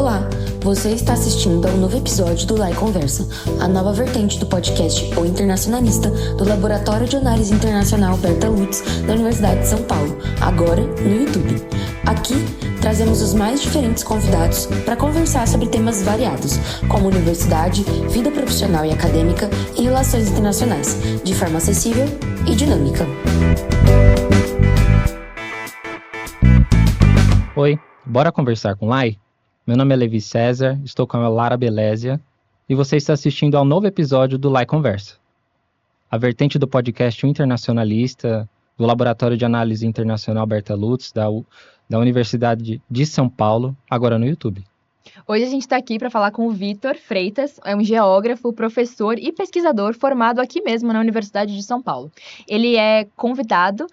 Olá, você está assistindo ao novo episódio do Lá e Conversa, a nova vertente do podcast O Internacionalista do Laboratório de Análise Internacional Berta Lutz da Universidade de São Paulo, agora no YouTube. Aqui trazemos os mais diferentes convidados para conversar sobre temas variados, como universidade, vida profissional e acadêmica e relações internacionais, de forma acessível e dinâmica. Oi, bora conversar com Lai? Meu nome é Levi César, estou com a Lara Belésia e você está assistindo ao novo episódio do Lai Conversa, a vertente do podcast O Internacionalista do Laboratório de Análise Internacional Berta Lutz da Universidade de São Paulo, agora no YouTube. Hoje a gente está aqui para falar com o Vitor Freitas, é um geógrafo, professor e pesquisador formado aqui mesmo na Universidade de São Paulo. Ele é convidado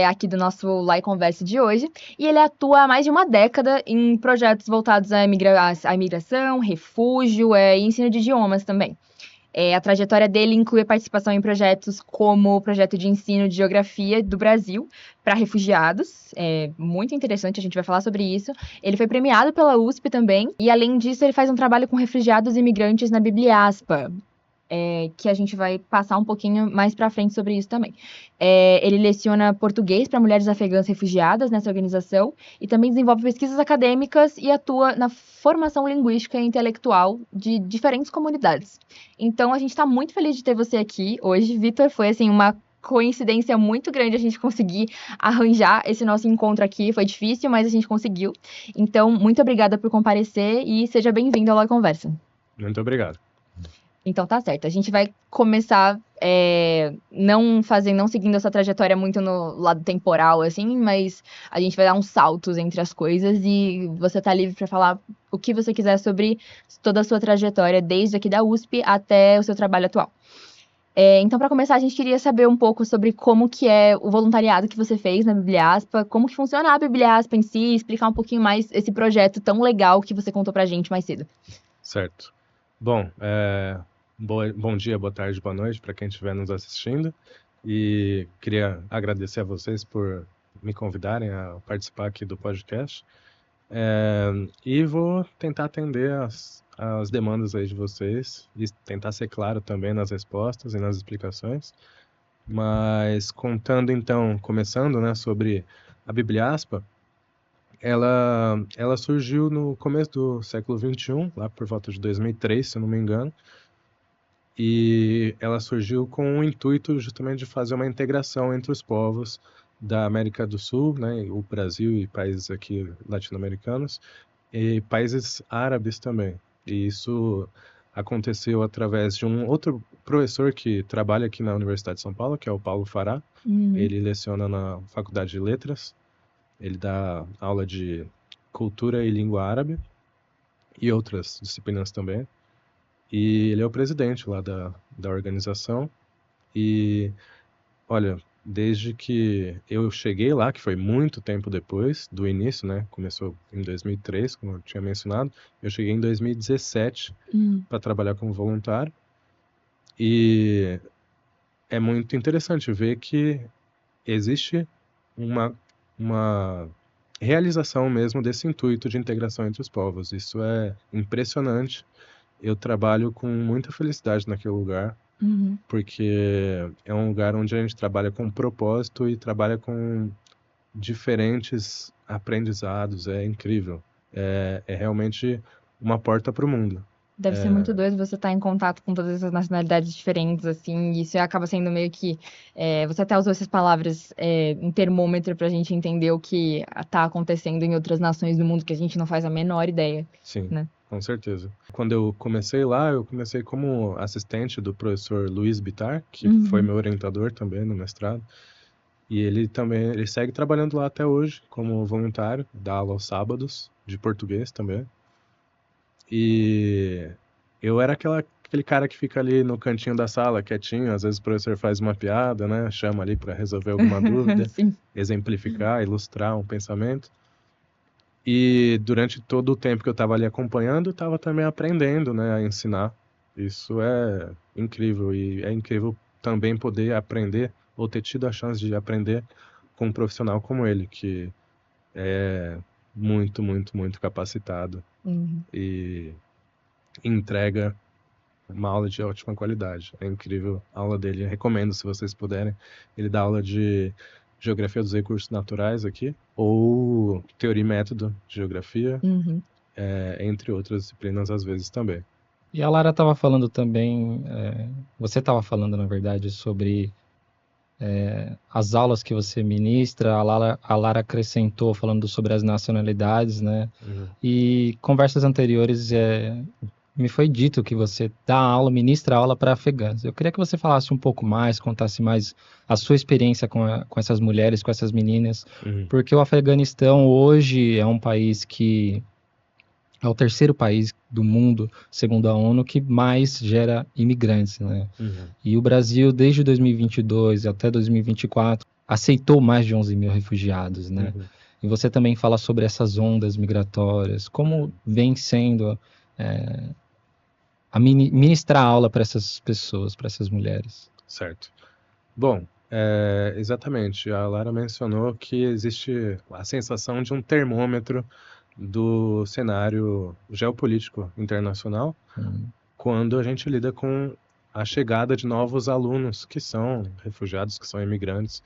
aqui do nosso Lá e Conversa de hoje e ele atua há mais de uma década em projetos voltados à imigração, refúgio e ensino de idiomas também. A trajetória dele inclui a participação em projetos como o projeto de ensino de geografia do Brasil para refugiados. É muito interessante, a gente vai falar sobre isso. Ele foi premiado pela USP também, e além disso ele faz um trabalho com refugiados e imigrantes na Bibliaspa, que a gente vai passar um pouquinho mais para frente sobre isso também. Ele leciona português para mulheres afegãs refugiadas nessa organização e também desenvolve pesquisas acadêmicas e atua na formação linguística e intelectual de diferentes comunidades. Então, a gente está muito feliz de ter você aqui hoje. Vitor, foi assim uma coincidência muito grande a gente conseguir arranjar esse nosso encontro aqui. Foi difícil, mas a gente conseguiu. Então, muito obrigada por comparecer e seja bem-vindo ao La Conversa. Muito obrigado. Então tá certo. A gente vai começar não seguindo essa trajetória muito no lado temporal, assim, mas a gente vai dar uns saltos entre as coisas e você tá livre para falar o que você quiser sobre toda a sua trajetória, desde aqui da USP até o seu trabalho atual. Então, para começar, a gente queria saber um pouco sobre como que é o voluntariado que você fez na Bibliaspa, como que funciona a Bibliaspa em si, explicar um pouquinho mais esse projeto tão legal que você contou pra gente mais cedo. Certo. Bom, bom dia, boa tarde, boa noite para quem estiver nos assistindo. E queria agradecer a vocês por me convidarem a participar aqui do podcast. E vou tentar atender as demandas aí de vocês e tentar ser claro também nas respostas e nas explicações. Mas começando, né, sobre a Bibliaspa, ela surgiu no começo do século XXI, lá por volta de 2003, se eu não me engano. E ela surgiu com o intuito justamente de fazer uma integração entre os povos da América do Sul, né, o Brasil e países aqui latino-americanos, e países árabes também. E isso aconteceu através de um outro professor que trabalha aqui na Universidade de São Paulo, que é o Paulo Fará. Ele leciona na Faculdade de Letras, ele dá aula de cultura e língua árabe e outras disciplinas também. E ele é o presidente lá da organização. E, olha, desde que eu cheguei lá, que foi muito tempo depois do início, né? Começou em 2003, como eu tinha mencionado. Eu cheguei em 2017 para trabalhar como voluntário. E é muito interessante ver que existe uma realização mesmo desse intuito de integração entre os povos. Isso é impressionante. Eu trabalho com muita felicidade naquele lugar, porque é um lugar onde a gente trabalha com propósito e trabalha com diferentes aprendizados. É incrível. É realmente uma porta para o mundo. Deve ser muito doido você estar em contato com todas essas nacionalidades diferentes, assim, e isso acaba sendo meio que... você até usou essas palavras, um termômetro pra gente entender o que tá acontecendo em outras nações do mundo que a gente não faz a menor ideia. Sim, né? Com certeza. Quando eu comecei lá, eu comecei como assistente do professor Luiz Bittar, que foi meu orientador também no mestrado. E ele segue trabalhando lá até hoje como voluntário, dá aula aos sábados, de português também. E eu era aquele cara que fica ali no cantinho da sala, quietinho. Às vezes o professor faz uma piada, né? Chama ali para resolver alguma dúvida, exemplificar, ilustrar um pensamento. E durante todo o tempo que eu estava ali acompanhando, eu estava também aprendendo, né, a ensinar. Isso é incrível. E é incrível também poder aprender, ou ter tido a chance de aprender com um profissional como ele, que muito, muito, muito capacitado Uhum. e entrega uma aula de ótima qualidade. É incrível a aula dele. Eu recomendo, se vocês puderem. Ele dá aula de Geografia dos Recursos Naturais aqui, ou Teoria e Método de Geografia, Uhum. entre outras disciplinas às vezes também. E a Lara estava falando também, você estava falando, na verdade, sobre as aulas que você ministra. A Lara acrescentou falando sobre as nacionalidades, né? Uhum. E conversas anteriores me foi dito que você dá aula, ministra aula para afegãs. Eu queria que você falasse um pouco mais, contasse mais a sua experiência com essas mulheres, com essas meninas, Uhum. porque o Afeganistão hoje é um país que é o terceiro país do mundo, segundo a ONU, que mais gera imigrantes, né? Uhum. E o Brasil, desde 2022 até 2024, aceitou mais de 11 mil refugiados, né? Uhum. E você também fala sobre essas ondas migratórias, como vem sendo ministrar aula para essas pessoas, para essas mulheres. Certo. Bom, exatamente. A Lara mencionou que existe a sensação de um termômetro do cenário geopolítico internacional Hum, quando a gente lida com a chegada de novos alunos que são refugiados, que são imigrantes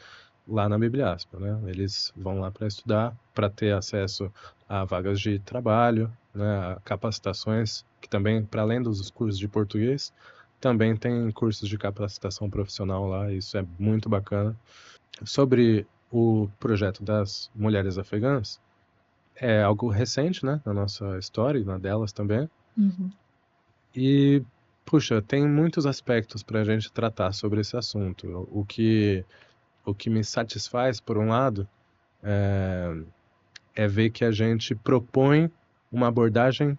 lá na Bibliaspa, né? Eles vão lá para estudar, para ter acesso a vagas de trabalho, né, a capacitações, que também, para além dos cursos de português, também tem cursos de capacitação profissional lá, isso é muito bacana. Sobre o projeto das mulheres afegãs, é algo recente, né, na nossa história e na delas também. Uhum. E, puxa, tem muitos aspectos para a gente tratar sobre esse assunto. O que me satisfaz, por um lado, é ver que a gente propõe uma abordagem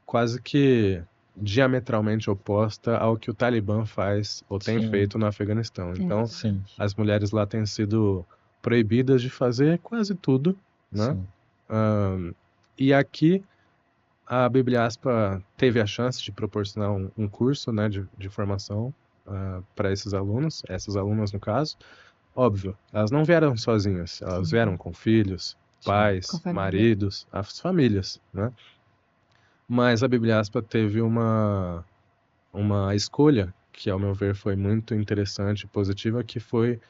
quase que diametralmente oposta ao que o Talibã faz ou tem sim, feito no Afeganistão. Então, sim, as mulheres lá têm sido proibidas de fazer quase tudo, né? sim. E aqui a Bibliaspa teve a chance de proporcionar um curso, né, de formação para esses alunos, essas alunas no caso. Óbvio, elas não vieram sozinhas, elas Sim. vieram com filhos, Com a pais, família. maridos, as famílias, né? Mas a Bibliaspa teve uma escolha que, ao meu ver, foi muito interessante e positiva, que foi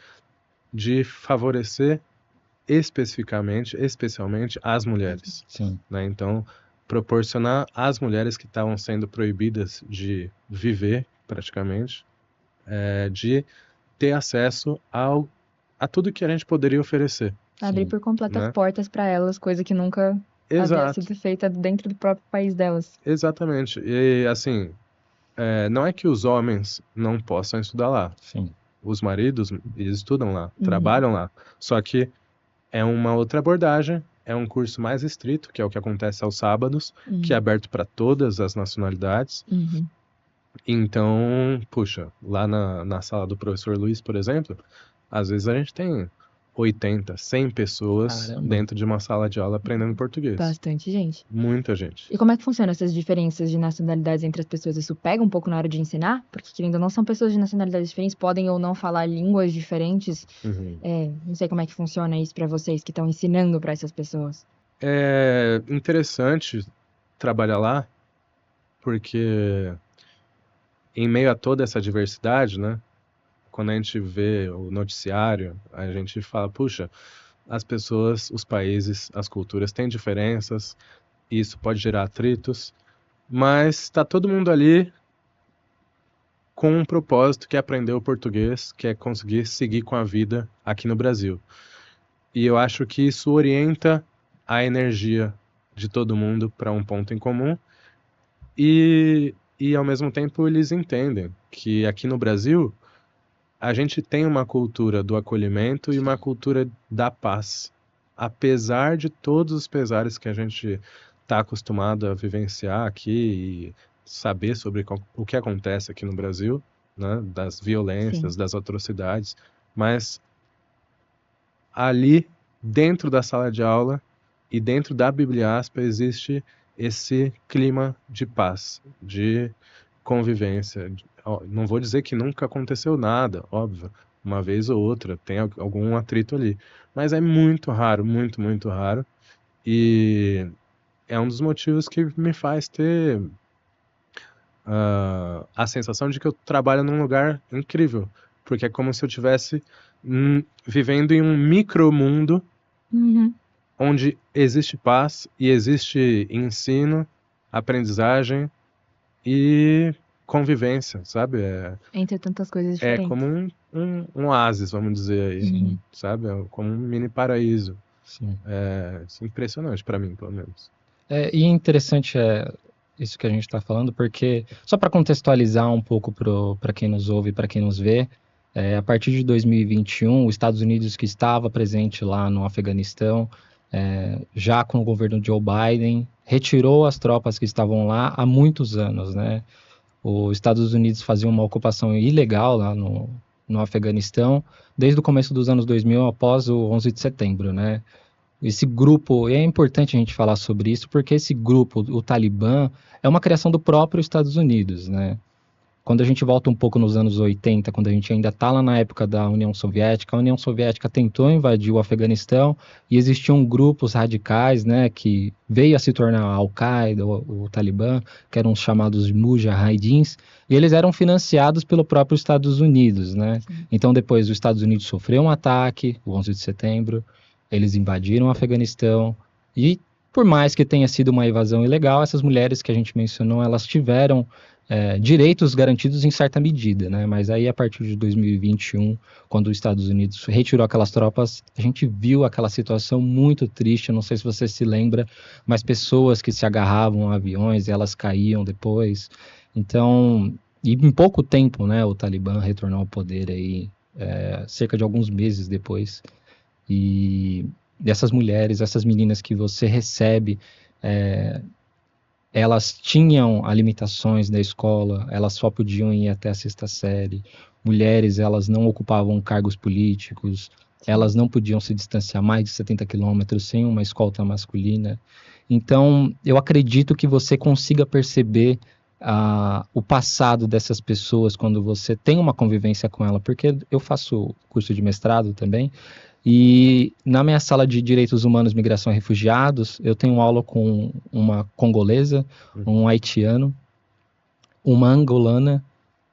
de favorecer especialmente as mulheres, Sim. né? Então, proporcionar às mulheres que estavam sendo proibidas de viver, praticamente, de ter acesso a tudo que a gente poderia oferecer, Abrir por completo as né? portas para elas, coisa que nunca havia Exato, sido feita dentro do próprio país delas. exatamente. E, assim, não é que os homens não possam estudar lá. Sim. Os maridos, eles estudam lá, Uhum. trabalham lá. Só que é uma outra abordagem, é um curso mais estrito, que é o que acontece aos sábados, que é aberto para todas as nacionalidades. Uhum. Então, puxa, lá na sala do professor Luiz, por exemplo, às vezes a gente tem 80, 100 pessoas Caramba. dentro de uma sala de aula aprendendo português. Bastante gente. Muita gente. E como é que funcionam essas diferenças de nacionalidades entre as pessoas? Isso pega um pouco na hora de ensinar? Porque, querendo ou não, são pessoas de nacionalidades diferentes, podem ou não falar línguas diferentes. Uhum. Não sei como é que funciona isso para vocês que estão ensinando para essas pessoas. É interessante trabalhar lá, porque em meio a toda essa diversidade, né? Quando a gente vê o noticiário, a gente fala, puxa, as pessoas, os países, as culturas têm diferenças, isso pode gerar atritos, mas está todo mundo ali com um propósito, que é aprender o português, que é conseguir seguir com a vida aqui no Brasil. E eu acho que isso orienta a energia de todo mundo para um ponto em comum e ao mesmo tempo eles entendem que aqui no Brasil a gente tem uma cultura do acolhimento e uma cultura da paz. Apesar de todos os pesares que a gente está acostumado a vivenciar aqui e saber sobre o que acontece aqui no Brasil, né, das violências, Sim. das atrocidades, mas ali dentro da sala de aula e dentro da Bibliaspa existe esse clima de paz, de convivência. Não vou dizer que nunca aconteceu nada, óbvio, uma vez ou outra tem algum atrito ali, mas é muito raro, muito, muito raro. E é um dos motivos que me faz ter a sensação de que eu trabalho num lugar incrível, porque é como se eu estivesse vivendo em um micromundo Uhum. onde existe paz e existe ensino, aprendizagem e convivência, sabe? Entre tantas coisas É diferentes. como um oásis, vamos dizer aí, Sim, sabe? É como um mini paraíso. sim. Isso é impressionante pra mim, pelo menos. E interessante isso que a gente está falando, porque, só para contextualizar um pouco para quem nos ouve e para quem nos vê, a partir de 2021, os Estados Unidos, que estava presente lá no Afeganistão, já com o governo Joe Biden, retirou as tropas que estavam lá há muitos anos, né? Os Estados Unidos faziam uma ocupação ilegal lá no Afeganistão desde o começo dos anos 2000, após o 11 de setembro, né? Esse grupo, e é importante a gente falar sobre isso, porque esse grupo, o Talibã, é uma criação do próprio Estados Unidos, né? Quando a gente volta um pouco nos anos 80, quando a gente ainda está lá na época da União Soviética, a União Soviética tentou invadir o Afeganistão e existiam grupos radicais, né, que veio a se tornar a Al-Qaeda, o Talibã, que eram os chamados Mujahidins, e eles eram financiados pelo próprio Estados Unidos, né? Sim. Então depois os Estados Unidos sofreu um ataque, o 11 de setembro, eles invadiram o Afeganistão e por mais que tenha sido uma invasão ilegal, essas mulheres que a gente mencionou, elas tiveram direitos garantidos em certa medida, né? Mas aí a partir de 2021, quando os Estados Unidos retirou aquelas tropas, a gente viu aquela situação muito triste, eu não sei se você se lembra, mas pessoas que se agarravam a aviões e elas caíam depois. Então, e em pouco tempo, né, o Talibã retornou ao poder aí, cerca de alguns meses depois. E essas mulheres, essas meninas que você recebe, elas tinham limitações da escola, elas só podiam ir até a sexta série. Mulheres, elas não ocupavam cargos políticos, elas não podiam se distanciar mais de 70 quilômetros sem uma escolta masculina. Então, eu acredito que você consiga perceber o passado dessas pessoas quando você tem uma convivência com ela, porque eu faço curso de mestrado também, e na minha sala de Direitos Humanos, Migração e Refugiados, eu tenho aula com uma congolesa, um haitiano, uma angolana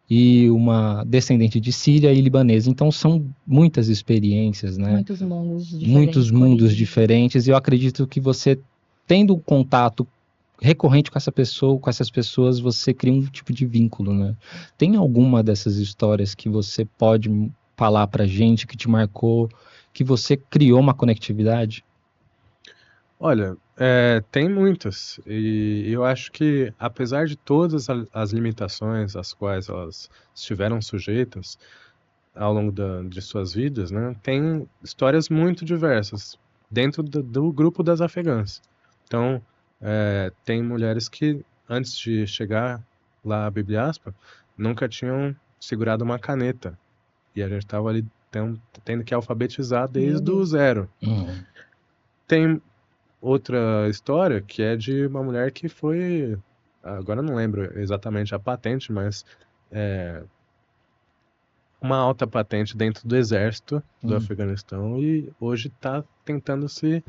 e uma descendente de Síria e libanesa. Então são muitas experiências, né? Muitos mundos diferentes. Muitos mundos diferentes. E eu acredito que você, tendo um contato recorrente com essas pessoas, você cria um tipo de vínculo, né? Tem alguma dessas histórias que você pode falar pra gente, que te marcou, que você criou uma conectividade? Olha, tem muitas. E eu acho que, apesar de todas as limitações às quais elas estiveram sujeitas ao longo de suas vidas, né, tem histórias muito diversas dentro do grupo das afegãs. Então, tem mulheres que, antes de chegar lá a Bibliaspa, nunca tinham segurado uma caneta. E a gente estava ali tendo que alfabetizar desde o zero. Tem outra história que é de uma mulher que foi, agora eu não lembro exatamente a patente, mas uma alta patente dentro do exército do Afeganistão e hoje está tentando se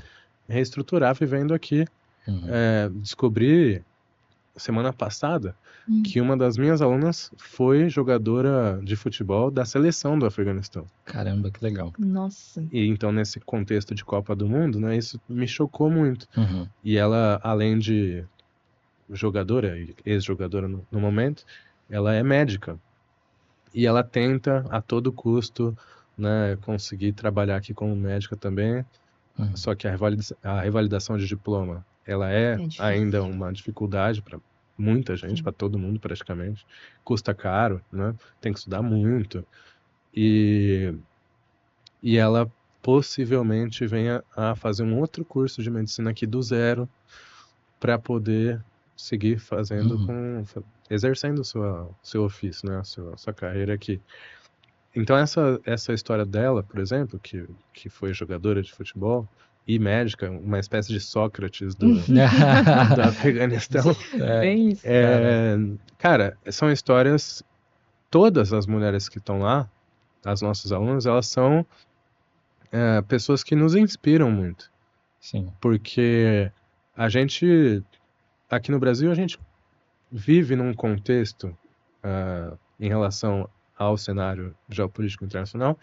reestruturar vivendo aqui. Descobri semana passada que uma das minhas alunas foi jogadora de futebol da seleção do Afeganistão. Caramba, que legal. Nossa. E então, nesse contexto de Copa do Mundo, né, isso me chocou muito. E ela, além de jogadora, ex-jogadora no momento, ela é médica. E ela tenta, a todo custo, né, conseguir trabalhar aqui como médica também. Só que a revalidação de diploma, ela é difícil. ainda uma dificuldade para muita gente, para todo mundo praticamente. Custa caro, né? Tem que estudar muito. E ela possivelmente venha a fazer um outro curso de medicina aqui do zero para poder seguir fazendo exercendo seu ofício, né? Sua carreira aqui. Então essa história dela, por exemplo, que foi jogadora de futebol e médica, uma espécie de Sócrates do Afeganistão. Bem isso. Cara, são histórias. Todas as mulheres que estão lá, as nossas alunas, elas são pessoas que nos inspiram muito. Sim. Porque a gente, aqui no Brasil, a gente vive num contexto, em relação ao cenário geopolítico internacional,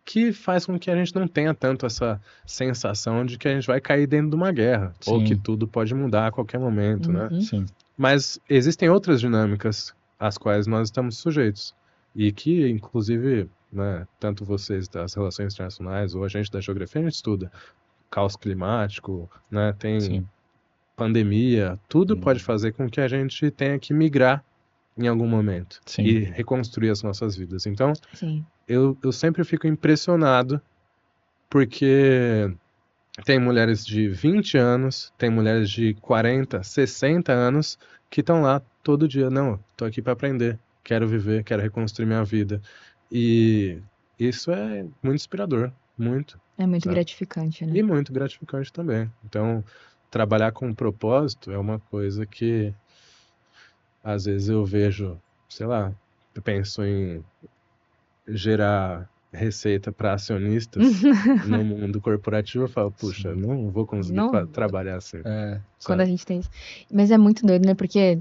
que faz com que a gente não tenha tanto essa sensação de que a gente vai cair dentro de uma guerra, ou que Sim. tudo pode mudar a qualquer momento, né? Uhum. Sim. Mas existem outras dinâmicas às quais nós estamos sujeitos e que, inclusive, né, tanto vocês das relações internacionais ou a gente da geografia, a gente estuda caos climático, né, tem Sim. pandemia, tudo pode fazer com que a gente tenha que migrar em algum momento Sim. e reconstruir as nossas vidas. Então, Sim. eu sempre fico impressionado porque tem mulheres de 20 anos, tem mulheres de 40, 60 anos que estão lá todo dia. Não, tô aqui para aprender, quero viver, quero reconstruir minha vida. E isso é muito inspirador, muito, É muito sabe? gratificante, né? E muito gratificante também. Então, trabalhar com um propósito é uma coisa que às vezes eu vejo, sei lá, eu penso em gerar receita para acionistas no mundo corporativo, eu falo, puxa, Sim. não vou conseguir Não, trabalhar assim, quando a sabe? gente tem isso. Mas é muito doido, né? Porque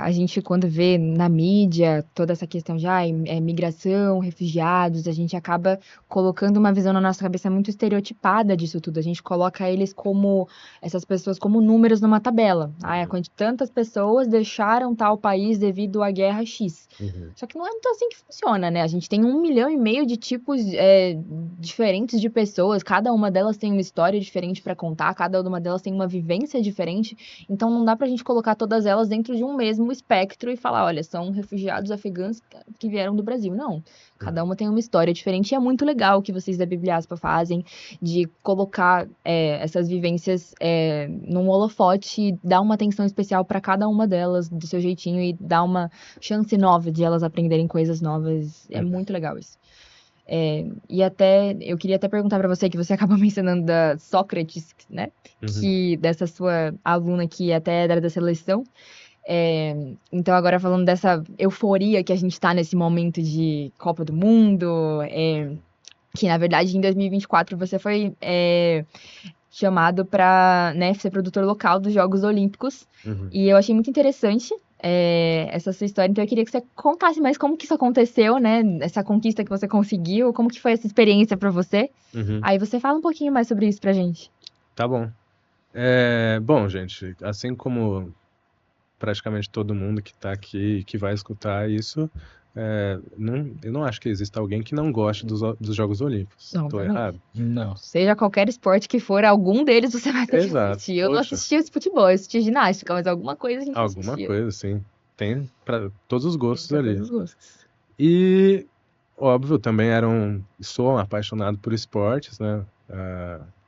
a gente, quando vê na mídia toda essa questão de migração, refugiados, a gente acaba colocando uma visão na nossa cabeça muito estereotipada disso tudo. A gente coloca eles como, essas pessoas como números numa tabela. Tantas pessoas deixaram tal país devido à guerra X. Uhum. Só que não é muito assim que funciona, né? A gente tem 1,5 milhão de tipos diferentes de pessoas, cada uma delas tem uma história diferente para contar, cada uma delas tem uma vivência diferente, então não dá pra gente colocar todas elas dentro de um mesmo espectro e falar, olha, são refugiados afegãos que vieram do Brasil. Não, cada uma tem uma história diferente e é muito legal o que vocês da Bibliaspa fazem de colocar essas vivências num holofote e dar uma atenção especial para cada uma delas do seu jeitinho e dar uma chance nova de elas aprenderem coisas novas. É muito legal isso. E até, eu queria até perguntar para você, que você acabou mencionando da Sócrates, né? Que dessa sua aluna que até era da seleção. Então, agora falando dessa euforia que a gente tá nesse momento de Copa do Mundo, que na verdade em 2024 você foi chamado para, né, ser produtor local dos Jogos Olímpicos. Uhum. E eu achei muito interessante essa sua história, então eu queria que você contasse mais como que isso aconteceu, né? Essa conquista que você conseguiu, como que foi essa experiência para você. Uhum. Aí você fala um pouquinho mais sobre isso pra gente. Tá bom. Bom, gente, assim como praticamente todo mundo que tá aqui e que vai escutar isso, eu não acho que exista alguém que não goste dos Jogos Olímpicos. Não, Tô também. errado? Não. Seja qualquer esporte que for, algum deles você vai ter que Exato. assistir. Eu não Poxa. assistia esse futebol, eu assistia ginástica, mas alguma coisa a gente Alguma assistia. coisa, sim. Tem para todos os gostos Pra ali. todos os gostos. E, óbvio, também sou um apaixonado por esportes, né?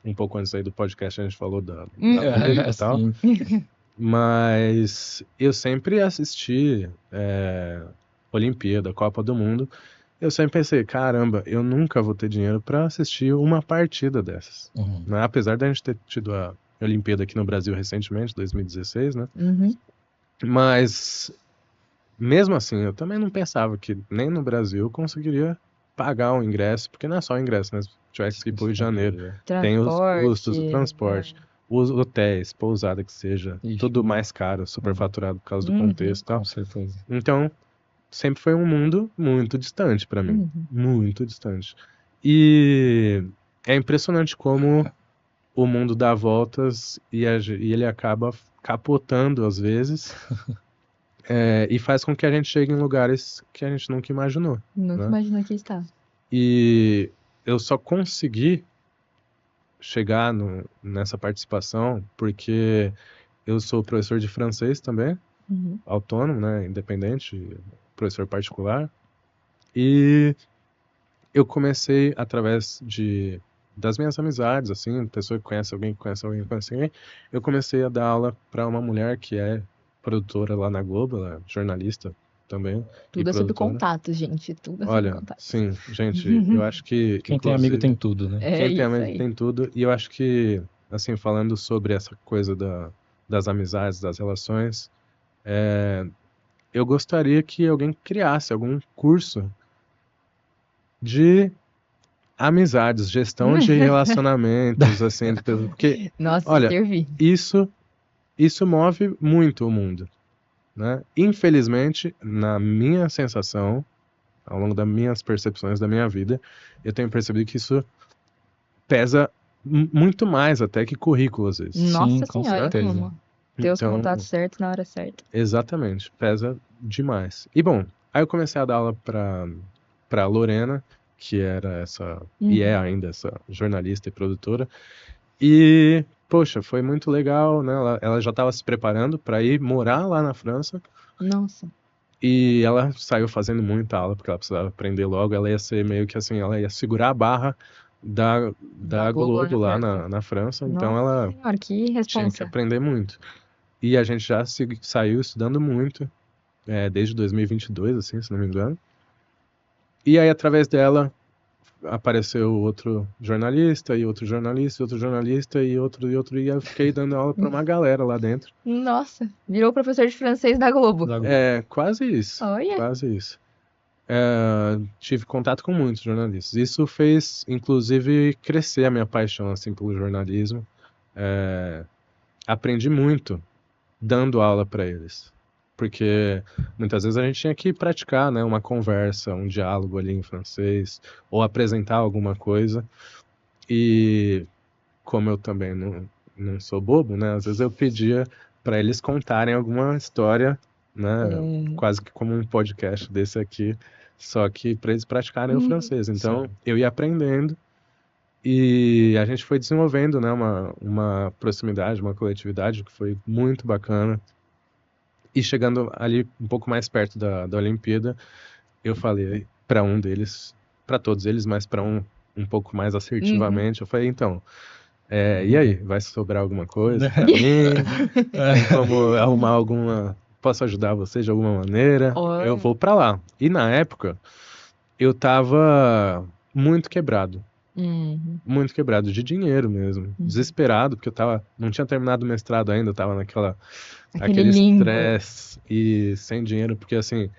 Um pouco antes aí do podcast a gente falou da política e tal. Sim. Mas eu sempre assisti Olimpíada, Copa do Mundo. Eu sempre pensei, caramba, eu nunca vou ter dinheiro para assistir uma partida dessas. Uhum. Né? Apesar da gente ter tido a Olimpíada aqui no Brasil recentemente, 2016, né? Uhum. Mas, mesmo assim, eu também não pensava que nem no Brasil eu conseguiria pagar um ingresso, porque não é só o ingresso, né? Se tivesse que ir pro Rio de Janeiro, tem os custos do transporte, os hotéis, pousada que seja, Ixi. tudo mais caro, superfaturado por causa do contexto e tal. Com certeza. Então, sempre foi um mundo muito distante para mim, Uhum. muito distante. E é impressionante como o mundo dá voltas e ele acaba capotando às vezes e faz com que a gente chegue em lugares que a gente nunca imaginou. Nunca né? imaginou que está. E eu só consegui chegar nessa participação porque eu sou professor de francês também, Uhum. autônomo, né, independente, professor particular. E eu comecei através das minhas amizades, assim, pessoa que conhece alguém, que conhece alguém, que conhece alguém. Eu comecei a dar aula para uma mulher que é produtora lá na Globo, ela é jornalista também. Tudo é sobre produtora. contatos, gente. Tudo é sobre Olha, contatos. sim, gente, eu acho que Quem tem amigo inclusive, tem tudo, né? É quem tem isso amigo aí. tem tudo. E eu acho que, assim, falando sobre essa coisa das amizades, das relações, eu gostaria que alguém criasse algum curso de amizades, gestão de relacionamentos, assim, porque, Nossa, olha, servi. isso move muito o mundo, né? Infelizmente, na minha sensação, ao longo das minhas percepções da minha vida, eu tenho percebido que isso pesa muito mais até que currículo, às vezes. Sim, Nossa com senhora, certeza. como ter os Então, contatos certos na hora certa. exatamente, pesa demais. E bom, aí eu comecei a dar aula para Lorena, que era essa, e é ainda essa jornalista e produtora. E, poxa, foi muito legal, né? Ela já estava se preparando para ir morar lá na França. Nossa. E ela saiu fazendo muita aula, porque ela precisava aprender logo. Ela ia ser meio que assim, ela ia segurar a barra da Globo lá na França. Então Nossa ela senhora, que tinha que responsa. aprender muito. E a gente já saiu estudando muito, desde 2022, assim, se não me engano. E aí, através dela, apareceu outro jornalista, e outro jornalista, e outro jornalista, e outro, e eu fiquei dando aula para uma galera lá dentro. Nossa, virou professor de francês da Globo. É, quase isso. Olha. Quase isso. Tive contato com muitos jornalistas. Isso fez, inclusive, crescer a minha paixão assim, pelo jornalismo. Aprendi muito dando aula para eles. Porque muitas vezes a gente tinha que praticar, né, uma conversa, um diálogo ali em francês, ou apresentar alguma coisa. E como eu também não sou bobo, né, às vezes eu pedia para eles contarem alguma história, né, quase que como um podcast desse aqui, só que para eles praticarem o francês. Então eu ia aprendendo e a gente foi desenvolvendo, né, uma proximidade, uma coletividade que foi muito bacana. E chegando ali um pouco mais perto da Olimpíada, eu falei para um deles, para todos eles, mas para um pouco mais assertivamente, eu falei, então, e aí, vai sobrar alguma coisa para mim? Tem como arrumar alguma... Posso ajudar você de alguma maneira? Olha. Eu vou para lá. E na época, eu tava muito quebrado. Muito quebrado de dinheiro mesmo. Desesperado, porque não tinha terminado o mestrado ainda, eu tava aquele limbo. estresse e sem dinheiro, porque assim,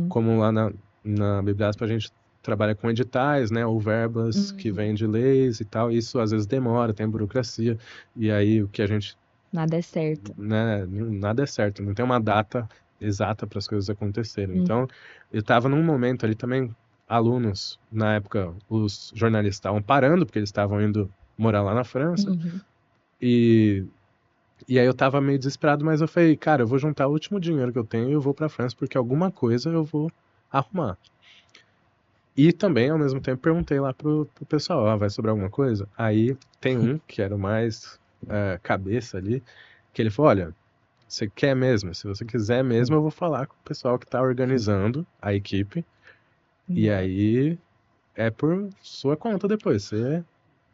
como lá na Bibliaspa a gente trabalha com editais, né, ou verbas que vêm de leis e tal, isso às vezes demora, tem burocracia, e aí o que a gente... Nada é certo. Né, nada é certo, não tem uma data exata para as coisas acontecerem. Então, eu tava num momento ali também, alunos, na época, os jornalistas estavam parando, porque eles estavam indo morar lá na França, e aí eu tava meio desesperado, mas eu falei, cara, eu vou juntar o último dinheiro que eu tenho e eu vou pra França, porque alguma coisa eu vou arrumar. E também, ao mesmo tempo, perguntei lá pro pessoal, vai sobrar alguma coisa? Aí tem um, que era o mais cabeça ali, que ele falou, olha, você quer mesmo? Se você quiser mesmo, eu vou falar com o pessoal que tá organizando a equipe, e aí é por sua conta depois, você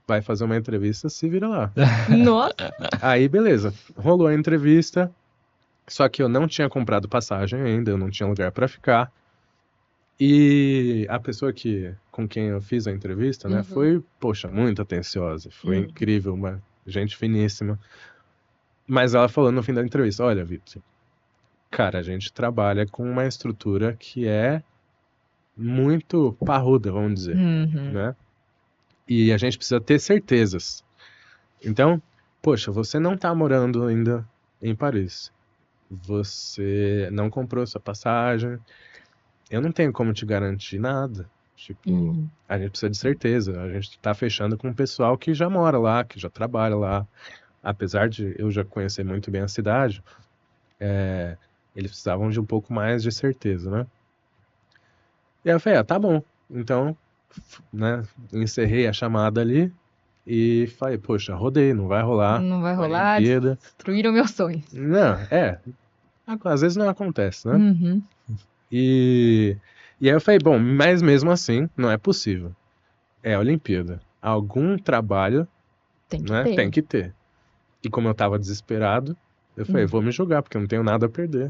vai fazer uma entrevista, se vira lá. Nossa. Aí, beleza. Rolou a entrevista, só que eu não tinha comprado passagem ainda, eu não tinha lugar pra ficar. E a pessoa com quem eu fiz a entrevista, né, foi, poxa, muito atenciosa. Foi incrível, uma gente finíssima. Mas ela falou no fim da entrevista, olha, Vitor, cara, a gente trabalha com uma estrutura que é muito parruda, vamos dizer, né? E a gente precisa ter certezas. Então, poxa, você não tá morando ainda em Paris. Você não comprou sua passagem. Eu não tenho como te garantir nada. Tipo, a gente precisa de certeza. A gente tá fechando com o pessoal que já mora lá, que já trabalha lá. Apesar de eu já conhecer muito bem a cidade, eles precisavam de um pouco mais de certeza, né? E aí eu falei, tá bom. Então, né, encerrei a chamada ali e falei, poxa, rodei, não vai rolar. Não vai rolar, Olimpíada. destruíram meus sonhos. Não, às vezes não acontece, né? E aí eu falei, bom, mas mesmo assim, não é possível. É a Olimpíada. Algum trabalho, Tem que né, ter. tem que ter. E como eu tava desesperado, eu falei, vou me jogar, porque eu não tenho nada a perder.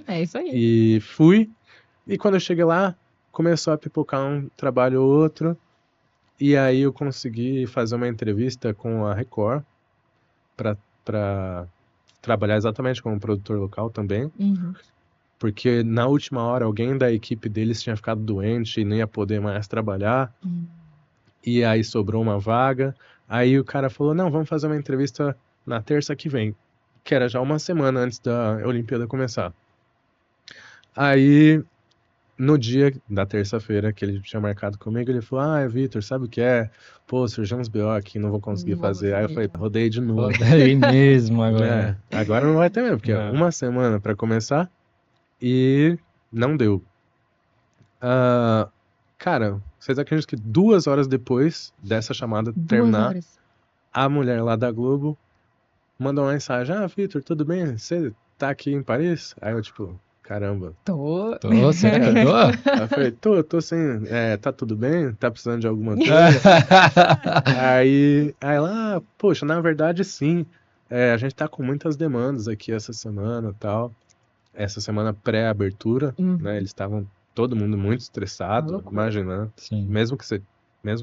É isso aí. E fui, e quando eu cheguei lá, começou a pipocar um trabalho ou outro, e aí eu consegui fazer uma entrevista com a Record para trabalhar exatamente como produtor local também, porque na última hora alguém da equipe deles tinha ficado doente e nem ia poder mais trabalhar, E aí sobrou uma vaga. Aí o cara falou, não, vamos fazer uma entrevista na terça que vem. Que era já uma semana antes da Olimpíada começar. Aí, no dia da terça-feira que ele tinha marcado comigo, ele falou, Vitor, sabe o que é? Pô, surgiu uns BO aqui, não vou conseguir Não vou fazer. Aí eu falei, rodei de novo. Daí mesmo agora. Agora não vai ter mesmo, porque é Não. uma semana pra começar e não deu. Cara, vocês acreditam que 2 horas depois dessa chamada 2 terminar, horas. a mulher lá da Globo mandou uma mensagem, Vitor, tudo bem? Você tá aqui em Paris? Aí eu tipo, caramba. Tô. Será que eu tô? Aí eu falei, tô sim, tá tudo bem? Tá precisando de alguma coisa? Aí ela, poxa, na verdade sim, a gente tá com muitas demandas aqui essa semana e tal. Essa semana pré-abertura, né? Eles estavam, todo mundo muito Uma estressado, loucura. imaginando. Sim. Mesmo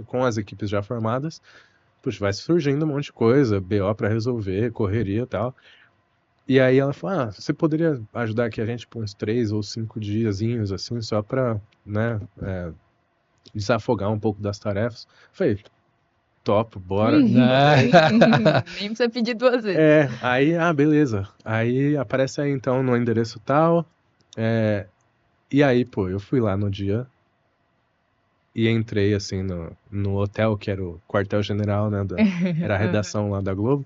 com as equipes já formadas, puxa, vai surgindo um monte de coisa, BO pra resolver, correria e tal. E aí ela falou, você poderia ajudar aqui a gente por uns 3 ou 5 diazinhos, assim, só pra, né, desafogar um pouco das tarefas. Falei, top, bora. Nem precisa pedir 2 vezes. Aí, beleza. Aí aparece aí então no endereço tal. E aí, pô, eu fui lá no dia e entrei assim no hotel, que era o quartel-general, né? Era a redação lá da Globo.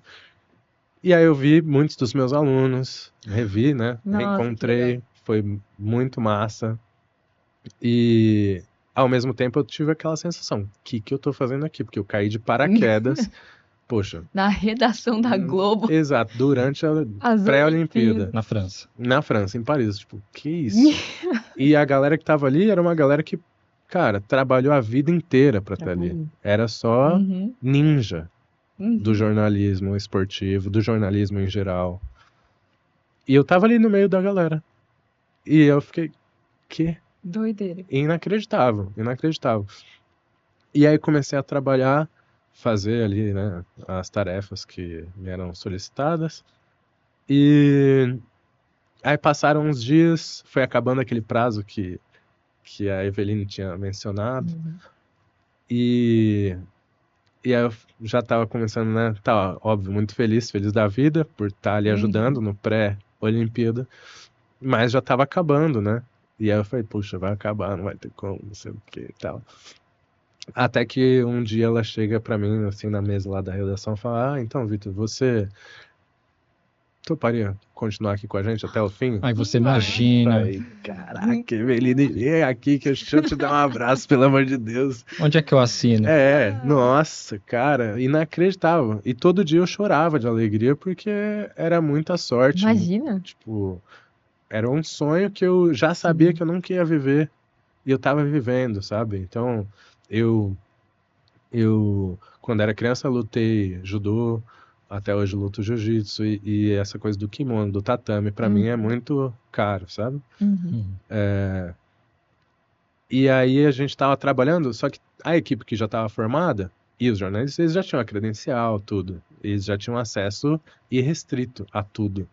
E aí eu vi muitos dos meus alunos, revi, né? Nossa, que Reencontrei, legal. foi muito massa. E ao mesmo tempo eu tive aquela sensação, o que eu tô fazendo aqui? Porque eu caí de paraquedas, poxa. Na redação da Globo. Exato, durante a As pré-Olimpíada. Na França. Na França, em Paris. Tipo, que isso? E a galera que tava ali era uma galera que, cara, trabalhou a vida inteira pra estar ali. Era só ninja do jornalismo esportivo, do jornalismo em geral. E eu tava ali no meio da galera. E eu fiquei, que? Doideira. Inacreditável, inacreditável. E aí comecei a trabalhar, fazer ali, né, as tarefas que me eram solicitadas. E aí passaram uns dias, foi acabando aquele prazo que a Eveline tinha mencionado. E aí eu já tava começando, né, óbvio, muito feliz da vida por estar ali ajudando no pré-Olimpíada, mas já tava acabando, né? E aí eu falei, puxa, vai acabar, não vai ter como, não sei o que e tal. Até que um dia ela chega pra mim, assim, na mesa lá da redação e fala, então, Vitor, você toparia continuar aqui com a gente até o fim? Aí você imagina. Falei, caraca, Eveline, vem aqui que deixa eu te dar um abraço, pelo amor de Deus. Onde é que eu assino? Nossa, cara, inacreditável. E todo dia eu chorava de alegria porque era muita sorte. Imagina. Tipo, era um sonho que eu já sabia que eu nunca ia viver. E eu tava vivendo, sabe? Então, eu quando era criança, lutei judô, até hoje luto jiu-jitsu, e essa coisa do kimono, do tatame, pra mim é muito caro, sabe? E aí a gente tava trabalhando, só que a equipe que já tava formada, e os jornalistas, eles já tinham a credencial, tudo. Eles já tinham acesso irrestrito a tudo.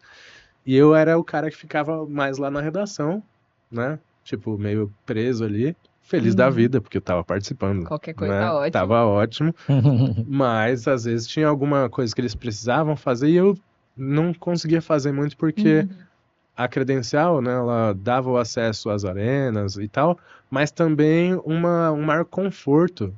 E eu era o cara que ficava mais lá na redação, né? Tipo, meio preso ali, feliz da vida, porque eu tava participando. Qualquer coisa né? tá ótimo. Tava ótimo. Mas às vezes tinha alguma coisa que eles precisavam fazer e eu não conseguia fazer muito porque a credencial, né, ela dava o acesso às arenas e tal, mas também um maior conforto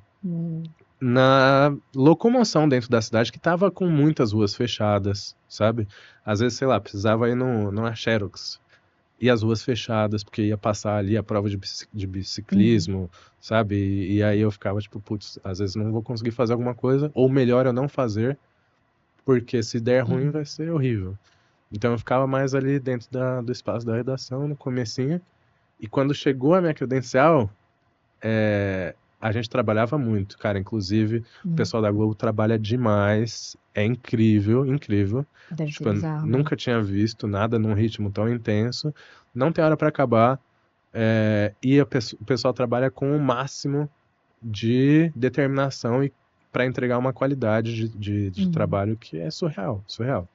na locomoção dentro da cidade, que tava com muitas ruas fechadas, sabe? Às vezes, sei lá, precisava ir numa Xerox e as ruas fechadas, porque ia passar ali a prova de biciclismo, sabe? E aí eu ficava tipo, putz, às vezes não vou conseguir fazer alguma coisa, ou melhor eu não fazer, porque se der ruim vai ser horrível. Então eu ficava mais ali dentro do espaço da redação, no comecinho, e quando chegou a minha credencial, a gente trabalhava muito, cara, inclusive o pessoal da Globo trabalha demais, é incrível, incrível. Deve Tipo, ser eu bizarro, né? nunca tinha visto nada num ritmo tão intenso, não tem hora pra acabar, e o pessoal trabalha com o máximo de determinação e para entregar uma qualidade de trabalho que é surreal, surreal.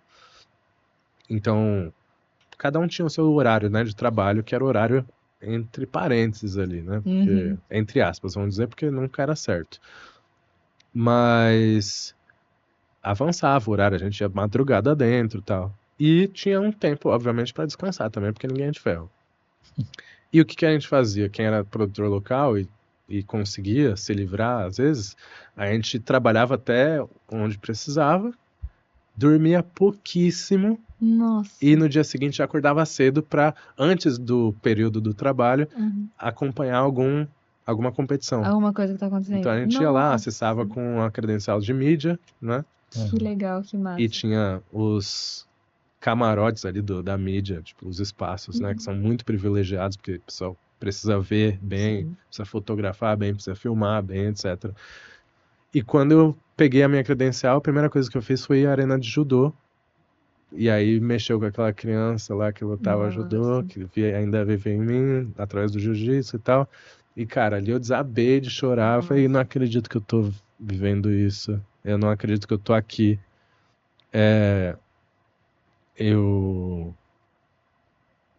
Então, cada um tinha o seu horário, né, de trabalho, que era o horário entre parênteses ali, né? Porque, entre aspas, vamos dizer, porque nunca era certo. Mas avançava o horário, a gente ia madrugada dentro e tal. E tinha um tempo, obviamente, para descansar também, porque ninguém é de ferro. E o que que a gente fazia? Quem era produtor local e conseguia se livrar, às vezes, a gente trabalhava até onde precisava, dormia pouquíssimo Nossa. e no dia seguinte já acordava cedo para, antes do período do trabalho, Uhum. acompanhar alguma competição. Alguma coisa que tá acontecendo. Então a gente ia lá, Nossa. acessava com a credencial de mídia, né? Que legal, que massa. E tinha os camarotes ali da mídia, tipo, os espaços, né? Que são muito privilegiados, porque o pessoal precisa ver bem, Sim. precisa fotografar bem, precisa filmar bem, etc. E quando eu peguei a minha credencial, a primeira coisa que eu fiz foi ir à arena de judô. E aí mexeu com aquela criança lá que lutava judô, Nossa. que ainda vive em mim, através do jiu-jitsu e tal. E, cara, ali eu desabei de chorar. Eu falei, Nossa. não acredito que eu tô vivendo isso. Eu não acredito que eu tô aqui. Eu,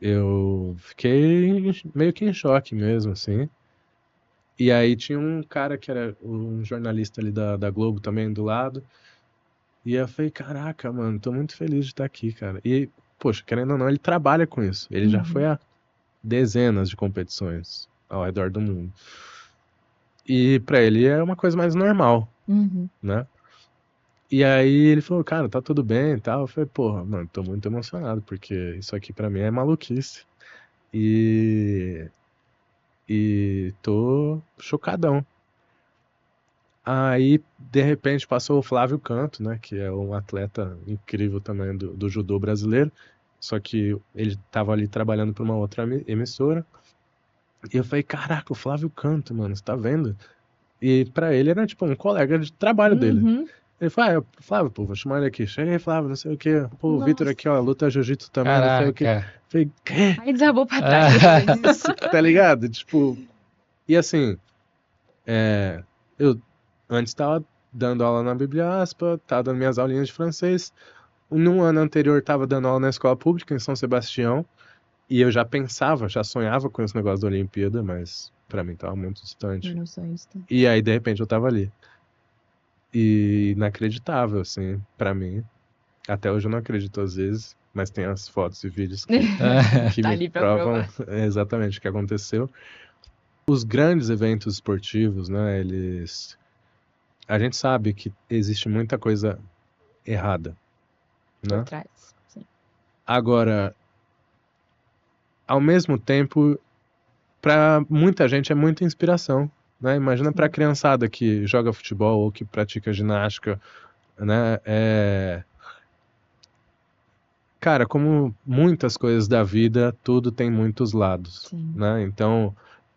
eu fiquei meio que em choque mesmo, assim. E aí tinha um cara que era um jornalista ali da Globo também do lado. E eu falei, caraca, mano, tô muito feliz de estar aqui, cara. E, poxa, querendo ou não, ele trabalha com isso. Ele já foi a dezenas de competições ao redor do mundo. E pra ele é uma coisa mais normal, Uhum. né? E aí ele falou, cara, tá tudo bem e tal. Eu falei, porra, mano, tô muito emocionado, porque isso aqui pra mim é maluquice. E, e tô chocadão. Aí, de repente, passou o Flávio Canto, né? Que é um atleta incrível também do judô brasileiro. Só que ele tava ali trabalhando para uma outra emissora. E eu falei, caraca, o Flávio Canto, mano, você tá vendo? E pra ele era tipo um colega de trabalho dele. Uhum. Ele falou, Flávio, pô, vou chamar ele aqui. Chega aí, Flávio, não sei o quê. Pô, o Vitor aqui, ó, Nossa. luta jiu-jitsu também, não sei o quê. Caraca. Falei, quê? Aí desabou pra trás. Isso, tá ligado? Tipo, e assim, eu antes tava dando aula na Bíblia Aspa, tava dando minhas aulinhas de francês. Num ano anterior, tava dando aula na escola pública em São Sebastião. E eu já pensava, já sonhava com esse negócio da Olimpíada, mas pra mim tava muito distante. Eu não sou isso. E aí, de repente, eu tava ali. E inacreditável, assim, pra mim. Até hoje eu não acredito às vezes, mas tem as fotos e vídeos que Tá me ali pra provam provar. exatamente o que aconteceu. Os grandes eventos esportivos, né, a gente sabe que existe muita coisa errada, Por né? trás. Sim. Agora, ao mesmo tempo, pra muita gente é muita inspiração, né? Imagina pra criançada que joga futebol ou que pratica ginástica, né? Cara, como muitas coisas da vida, tudo tem muitos lados, Sim. né? Então,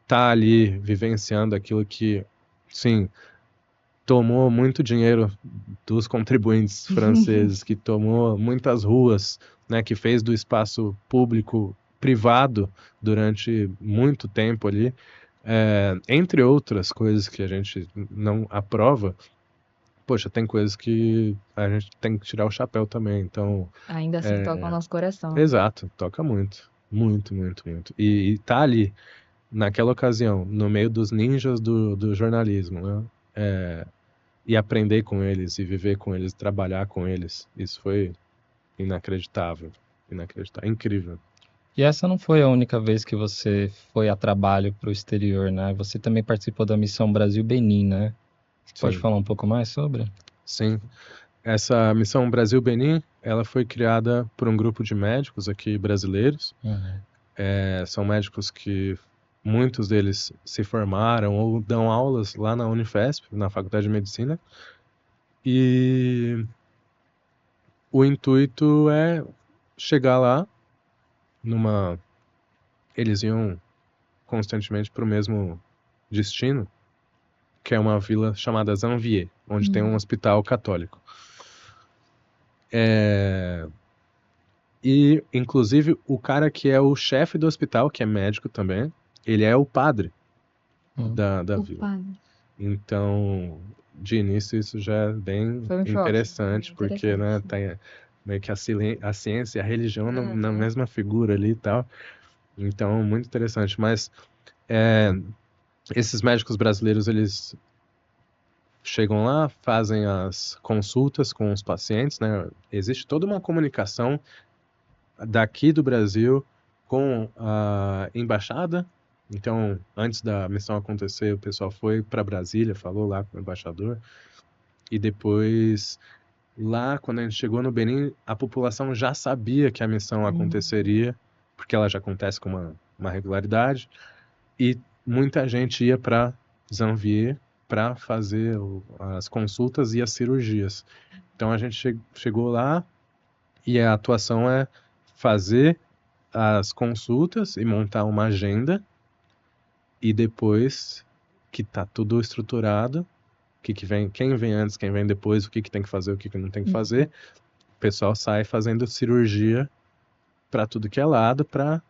tá ali vivenciando aquilo que, sim, tomou muito dinheiro dos contribuintes franceses, que tomou muitas ruas, né? Que fez do espaço público privado durante muito tempo ali, entre outras coisas que a gente não aprova. Poxa, tem coisas que a gente tem que tirar o chapéu também, então. Ainda assim toca o nosso coração. Né? Exato, toca muito. Muito, muito, muito. E tá ali, naquela ocasião, no meio dos ninjas do jornalismo, né? E aprender com eles, e viver com eles, trabalhar com eles. Isso foi inacreditável. Inacreditável. Incrível. E essa não foi a única vez que você foi a trabalho para o exterior, né? Você também participou da Missão Brasil-Benin, né? Você pode Sim. falar um pouco mais sobre? Sim. Essa Missão Brasil-Benin, ela foi criada por um grupo de médicos aqui brasileiros. São médicos que muitos deles se formaram ou dão aulas lá na Unifesp, na Faculdade de Medicina. E o intuito é chegar lá eles iam constantemente para o mesmo destino, que é uma vila chamada Zanvier, onde tem um hospital católico. E, inclusive, o cara que é o chefe do hospital, que é médico também, ele é o padre da O vila. padre. Então, de início, isso já é bem Foi um choque. interessante, Bem porque, né, interessante. tem meio que a ciência e a religião na mesma figura ali e tal. Então, muito interessante. Mas esses médicos brasileiros, eles chegam lá, fazem as consultas com os pacientes, né? Existe toda uma comunicação daqui do Brasil com a embaixada. Então, antes da missão acontecer, o pessoal foi para Brasília, falou lá com o embaixador. E depois, lá, quando a gente chegou no Benin, a população já sabia que a missão aconteceria, porque ela já acontece com uma regularidade. E muita gente ia para Zanvier para fazer as consultas e as cirurgias. Então, a gente chegou lá e a atuação é fazer as consultas e montar uma agenda. E depois que tá tudo estruturado, quem vem antes, quem vem depois, o que tem que fazer, o que não tem que fazer, o pessoal sai fazendo cirurgia para tudo que é lado, para,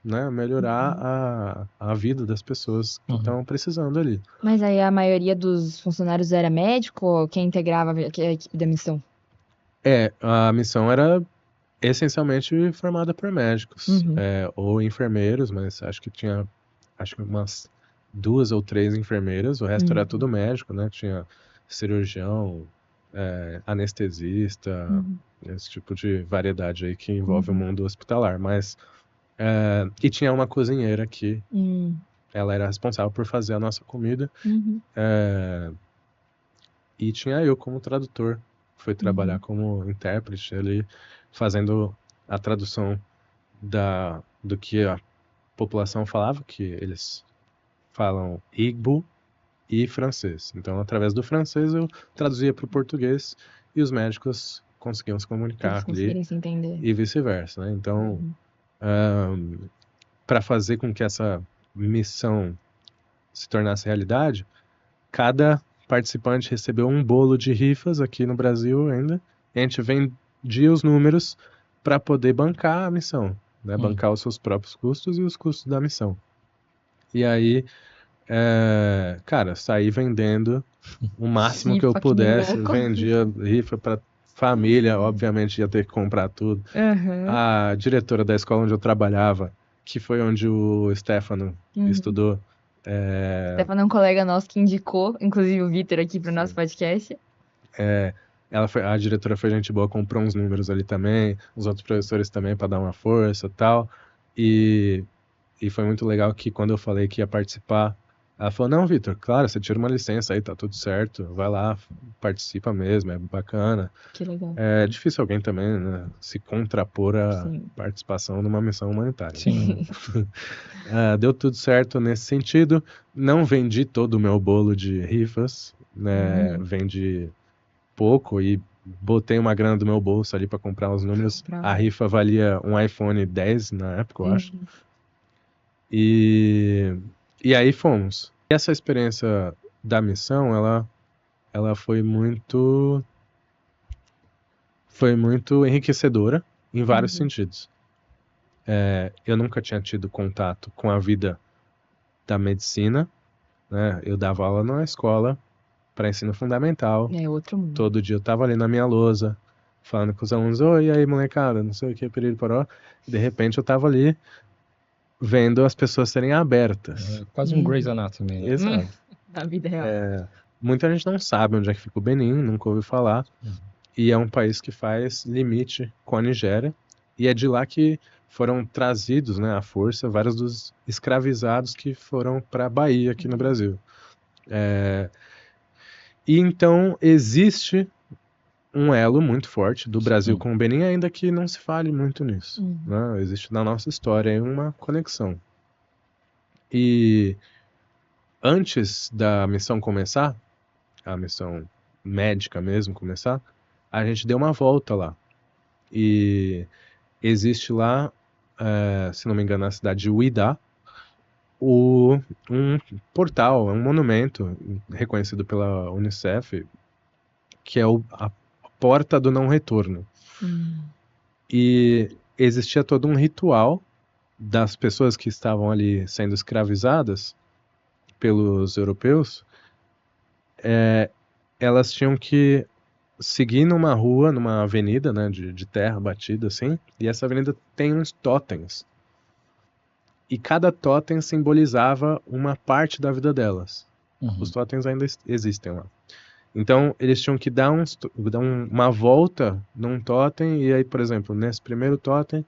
né, melhorar a vida das pessoas que estão precisando ali. Mas aí a maioria dos funcionários era médico ou quem integrava a equipe da missão? A missão era essencialmente formada por médicos, ou enfermeiros, mas acho que umas 2 ou 3 enfermeiras, o resto era tudo médico, né? Tinha cirurgião, anestesista, esse tipo de variedade aí que envolve o mundo hospitalar. Mas, e tinha uma cozinheira que ela era responsável por fazer a nossa comida. E tinha eu como tradutor, fui trabalhar como intérprete ali, fazendo a tradução do que a população falava, que eles falam Igbo e francês. Então, através do francês, eu traduzia para o português e os médicos conseguiam se comunicar ali Se entender. e vice-versa, né? Então, para fazer com que essa missão se tornasse realidade, cada participante recebeu um bolo de rifas aqui no Brasil ainda, e a gente vendia os números para poder bancar a missão, né? Bancar os seus próprios custos e os custos da missão. E aí, cara, saí vendendo o máximo que eu Rifa, que pudesse, louco. vendia rifa para família, obviamente ia ter que comprar tudo. A diretora da escola onde eu trabalhava, que foi onde o Stefano estudou, Stefano é um colega nosso que indicou, inclusive o Vitor aqui para o nosso podcast. a diretora foi gente boa, comprou uns números ali também, os outros professores também para dar uma força e tal. E foi muito legal que quando eu falei que ia participar, ela falou, não, Vitor, claro, você tira uma licença aí, tá tudo certo, vai lá, participa mesmo, é bacana. Que legal. É difícil alguém também, né, se contrapor à Sim. participação numa missão humanitária. Sim. Deu tudo certo nesse sentido. Não vendi todo o meu bolo de rifas, né? Vendi pouco e botei uma grana do meu bolso ali para comprar os números. A rifa valia um iPhone 10 na época, eu acho. E aí fomos. E essa experiência da missão, ela foi muito enriquecedora em vários sentidos. Eu nunca tinha tido contato com a vida da medicina, né? Eu dava aula na escola para ensino fundamental. É outro mundo. Todo dia eu tava ali na minha lousa, falando com os alunos, oi, e aí, molecada, não sei o que, perigo, paró. De repente eu tava ali vendo as pessoas serem abertas. Quase um Grey's Anatomy, né? Exato. Na vida real. Muita gente não sabe onde é que fica o Benin, nunca ouviu falar. E é um país que faz limite com a Nigéria. E é de lá que foram trazidos, né, à força, vários dos escravizados que foram para a Bahia, aqui no Brasil. E então existe um elo muito forte do Brasil com o Benin, ainda que não se fale muito nisso. Né? Existe na nossa história aí uma conexão. E antes da missão começar, a missão médica mesmo começar, a gente deu uma volta lá. E existe lá, se não me engano, na cidade de Uidá, um portal, um monumento reconhecido pela Unicef, que é a Porta do Não Retorno. E existia todo um ritual das pessoas que estavam ali sendo escravizadas pelos europeus. Elas tinham que seguir numa rua, numa avenida, né, de terra batida assim, e essa avenida tem uns totens. E cada totem simbolizava uma parte da vida delas. Os totens ainda existem lá. Então, eles tinham que dar uma volta num totem, e aí, por exemplo, nesse primeiro totem,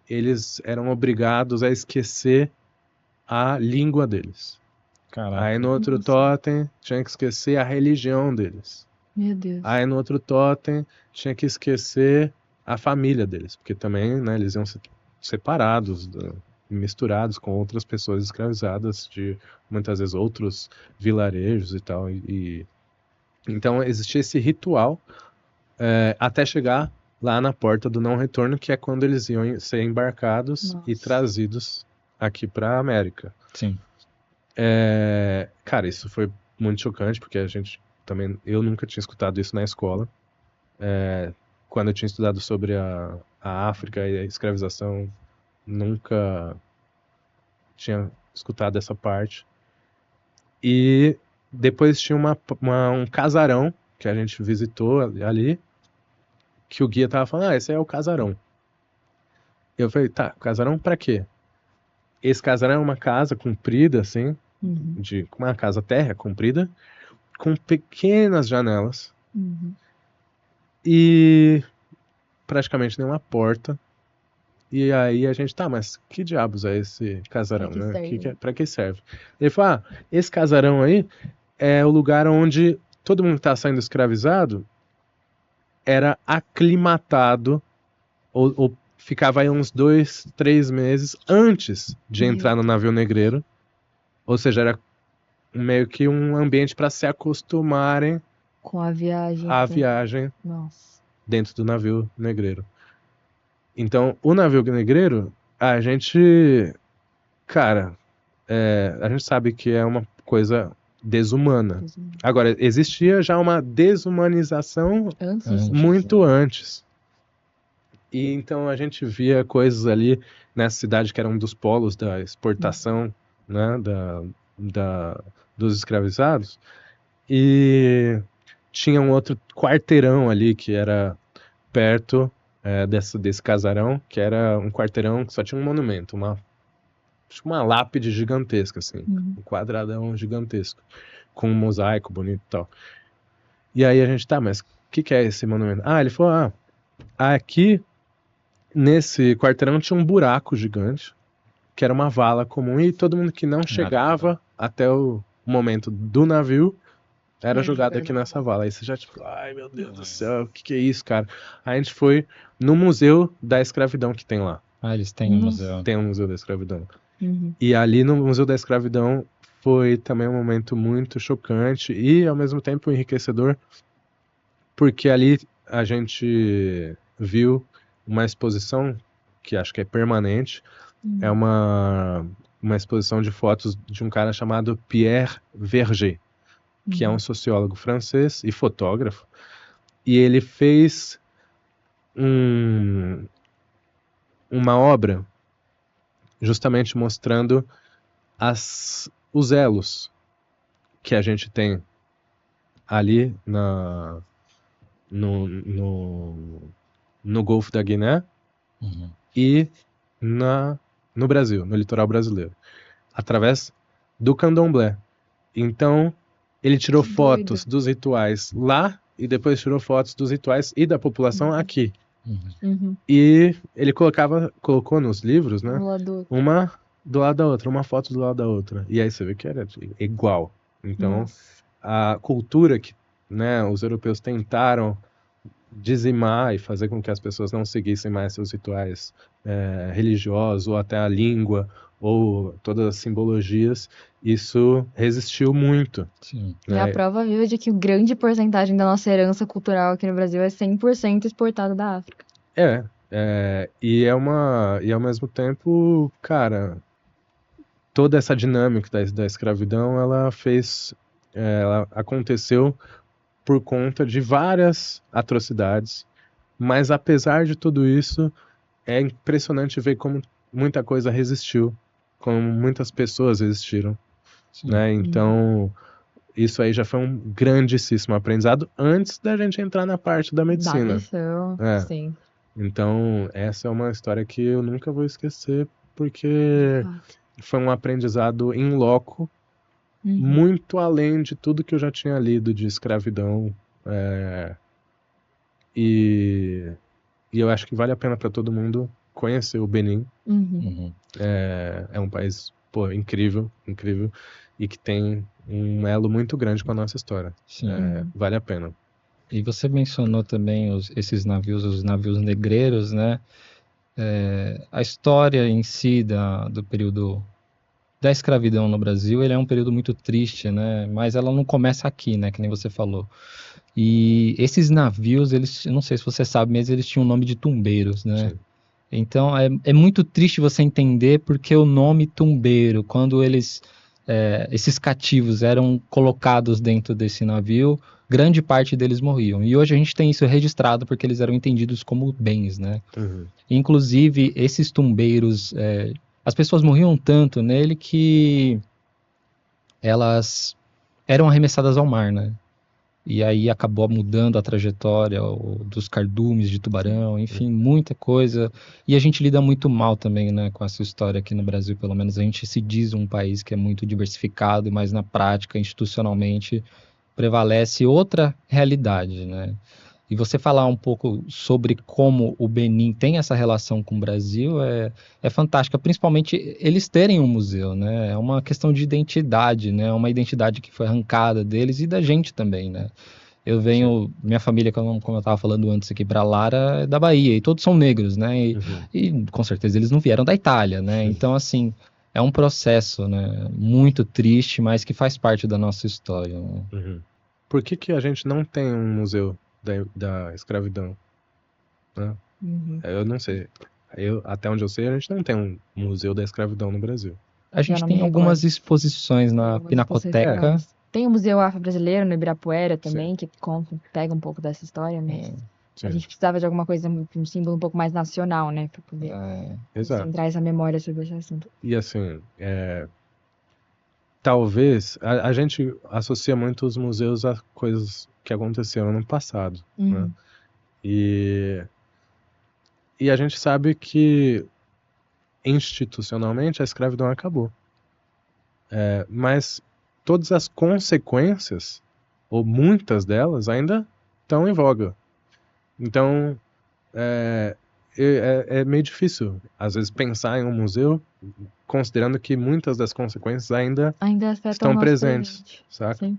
eles eram obrigados a esquecer a língua deles. Caraca. Aí no outro Nossa. totem, tinha que esquecer a religião deles. Meu Deus. Aí no outro totem, tinha que esquecer a família deles, porque também, né, eles iam ser separados, misturados com outras pessoas escravizadas de muitas vezes outros vilarejos e tal. Então existia esse ritual até chegar lá na porta do não retorno, que é quando eles iam ser embarcados e Nossa. trazidos aqui para a América. Sim. Cara, isso foi muito chocante, porque eu nunca tinha escutado isso na escola. Quando eu tinha estudado sobre a África e a escravização, nunca tinha escutado essa parte. E depois tinha um casarão que a gente visitou ali, que o guia tava falando, esse é o casarão. Eu falei, tá, casarão pra quê? Esse casarão é uma casa comprida, assim, Uhum. uma casa térrea comprida, com pequenas janelas Uhum. e praticamente nenhuma porta. E aí a gente, tá, mas que diabos é esse casarão, Pra que né? serve? Pra que serve? Ele falou, esse casarão aí é o lugar onde todo mundo que tá saindo escravizado era aclimatado ou ficava aí uns 2, 3 meses antes de entrar no navio negreiro. Ou seja, era meio que um ambiente para se acostumarem Com a viagem. à viagem Nossa. dentro do navio negreiro. Então, o navio negreiro, a gente, cara, a gente sabe que é uma coisa desumana. Agora, existia já uma desumanização Antes? muito antes. E então a gente via coisas ali nessa cidade que era um dos polos da exportação, né, dos escravizados. E tinha um outro quarteirão ali que era perto desse casarão, que era um quarteirão que só tinha um monumento, acho que uma lápide gigantesca, assim, um quadradão gigantesco, com um mosaico bonito e tal. E aí a gente, tá, mas o que é esse monumento? Ele falou, aqui nesse quarteirão tinha um buraco gigante, que era uma vala comum, e todo mundo que não chegava até o momento do navio era jogado aqui nessa vala. Aí você já tipo, ai meu Deus do céu, o que é isso, cara? Aí a gente foi no Museu da Escravidão que tem lá. Eles têm um museu. Tem um Museu da Escravidão. Uhum. E ali no Museu da Escravidão foi também um momento muito chocante e ao mesmo tempo enriquecedor, porque ali a gente viu uma exposição que acho que é permanente. É uma exposição de fotos de um cara chamado Pierre Verger, que é um sociólogo francês e fotógrafo. E ele fez uma obra justamente mostrando os elos que a gente tem ali no Golfo da Guiné e no Brasil, no litoral brasileiro, através do candomblé. Então, ele tirou Que fotos doido. dos rituais lá e depois tirou fotos dos rituais e da população aqui. Uhum. E ele colocou nos livros, né, Um lado do outro. uma do lado da outra, uma foto do lado da outra. E aí você vê que era igual. Então, Nossa. a cultura que, né, os europeus tentaram dizimar e fazer com que as pessoas não seguissem mais seus rituais religiosos, ou até a língua, ou todas as simbologias, isso resistiu muito. Sim. E é a né? prova viva de que grande porcentagem da nossa herança cultural aqui no Brasil é 100% exportada da África. E ao mesmo tempo, cara, toda essa dinâmica da escravidão, ela aconteceu por conta de várias atrocidades, mas apesar de tudo isso, é impressionante ver como muita coisa resistiu, como muitas pessoas resistiram, Sim. né? Então, isso aí já foi um grandíssimo aprendizado antes da gente entrar na parte da Da medicina. missão, sim. Então, essa é uma história que eu nunca vou esquecer, porque foi um aprendizado in loco muito além de tudo que eu já tinha lido de escravidão. E eu acho que vale a pena para todo mundo conhecer o Benin. Uhum. É um país, pô, incrível, incrível, e que tem um elo muito grande com a nossa história. Sim. Vale a pena. E você mencionou também esses navios, os navios negreiros, né? A história em si do período da escravidão no Brasil, ele é um período muito triste, né? Mas ela não começa aqui, né? Que nem você falou. E esses navios, eles, eu não sei se você sabe, mas eles tinham o nome de tumbeiros, né? Sim. Então é muito triste você entender porque o nome tumbeiro, quando esses cativos eram colocados dentro desse navio, grande parte deles morriam. E hoje a gente tem isso registrado porque eles eram entendidos como bens, né? Uhum. Inclusive, esses tumbeiros, as pessoas morriam tanto nele que elas eram arremessadas ao mar, né? E aí acabou mudando a trajetória dos cardumes de tubarão, enfim, muita coisa. E a gente lida muito mal também, né, com essa história aqui no Brasil, pelo menos a gente se diz um país que é muito diversificado, mas na prática, institucionalmente, prevalece outra realidade, né? E você falar um pouco sobre como o Benin tem essa relação com o Brasil é fantástica, principalmente eles terem um museu, né? É uma questão de identidade, né? Uma identidade que foi arrancada deles e da gente também, né? Eu venho, minha família, como eu estava falando antes aqui para Lara, é da Bahia, e todos são negros, né? E com certeza eles não vieram da Itália, né? Então, assim, é um processo, né? Muito triste, mas que faz parte da nossa história, né? Uhum. Por que a gente não tem um museu da escravidão? Né? Eu não sei. Até onde eu sei, a gente não tem um museu da escravidão no Brasil. A gente não tem me algumas recordo. exposições na Algumas Pinacoteca. exposições. Tem o Museu Afro-Brasileiro no Ibirapuera também, que pega um pouco dessa história, mas a gente precisava de alguma coisa, um símbolo um pouco mais nacional, né? Pra poder Exato. centrar essa memória sobre esse assunto. E assim, talvez a gente associa muito os museus a coisas que aconteceram no passado, né? E a gente sabe que institucionalmente a escravidão acabou. Mas todas as consequências, ou muitas delas, ainda estão em voga. Então, é meio difícil, às vezes, pensar em um museu considerando que muitas das consequências ainda afetam estão o nosso presentes, presente. saca? Sim,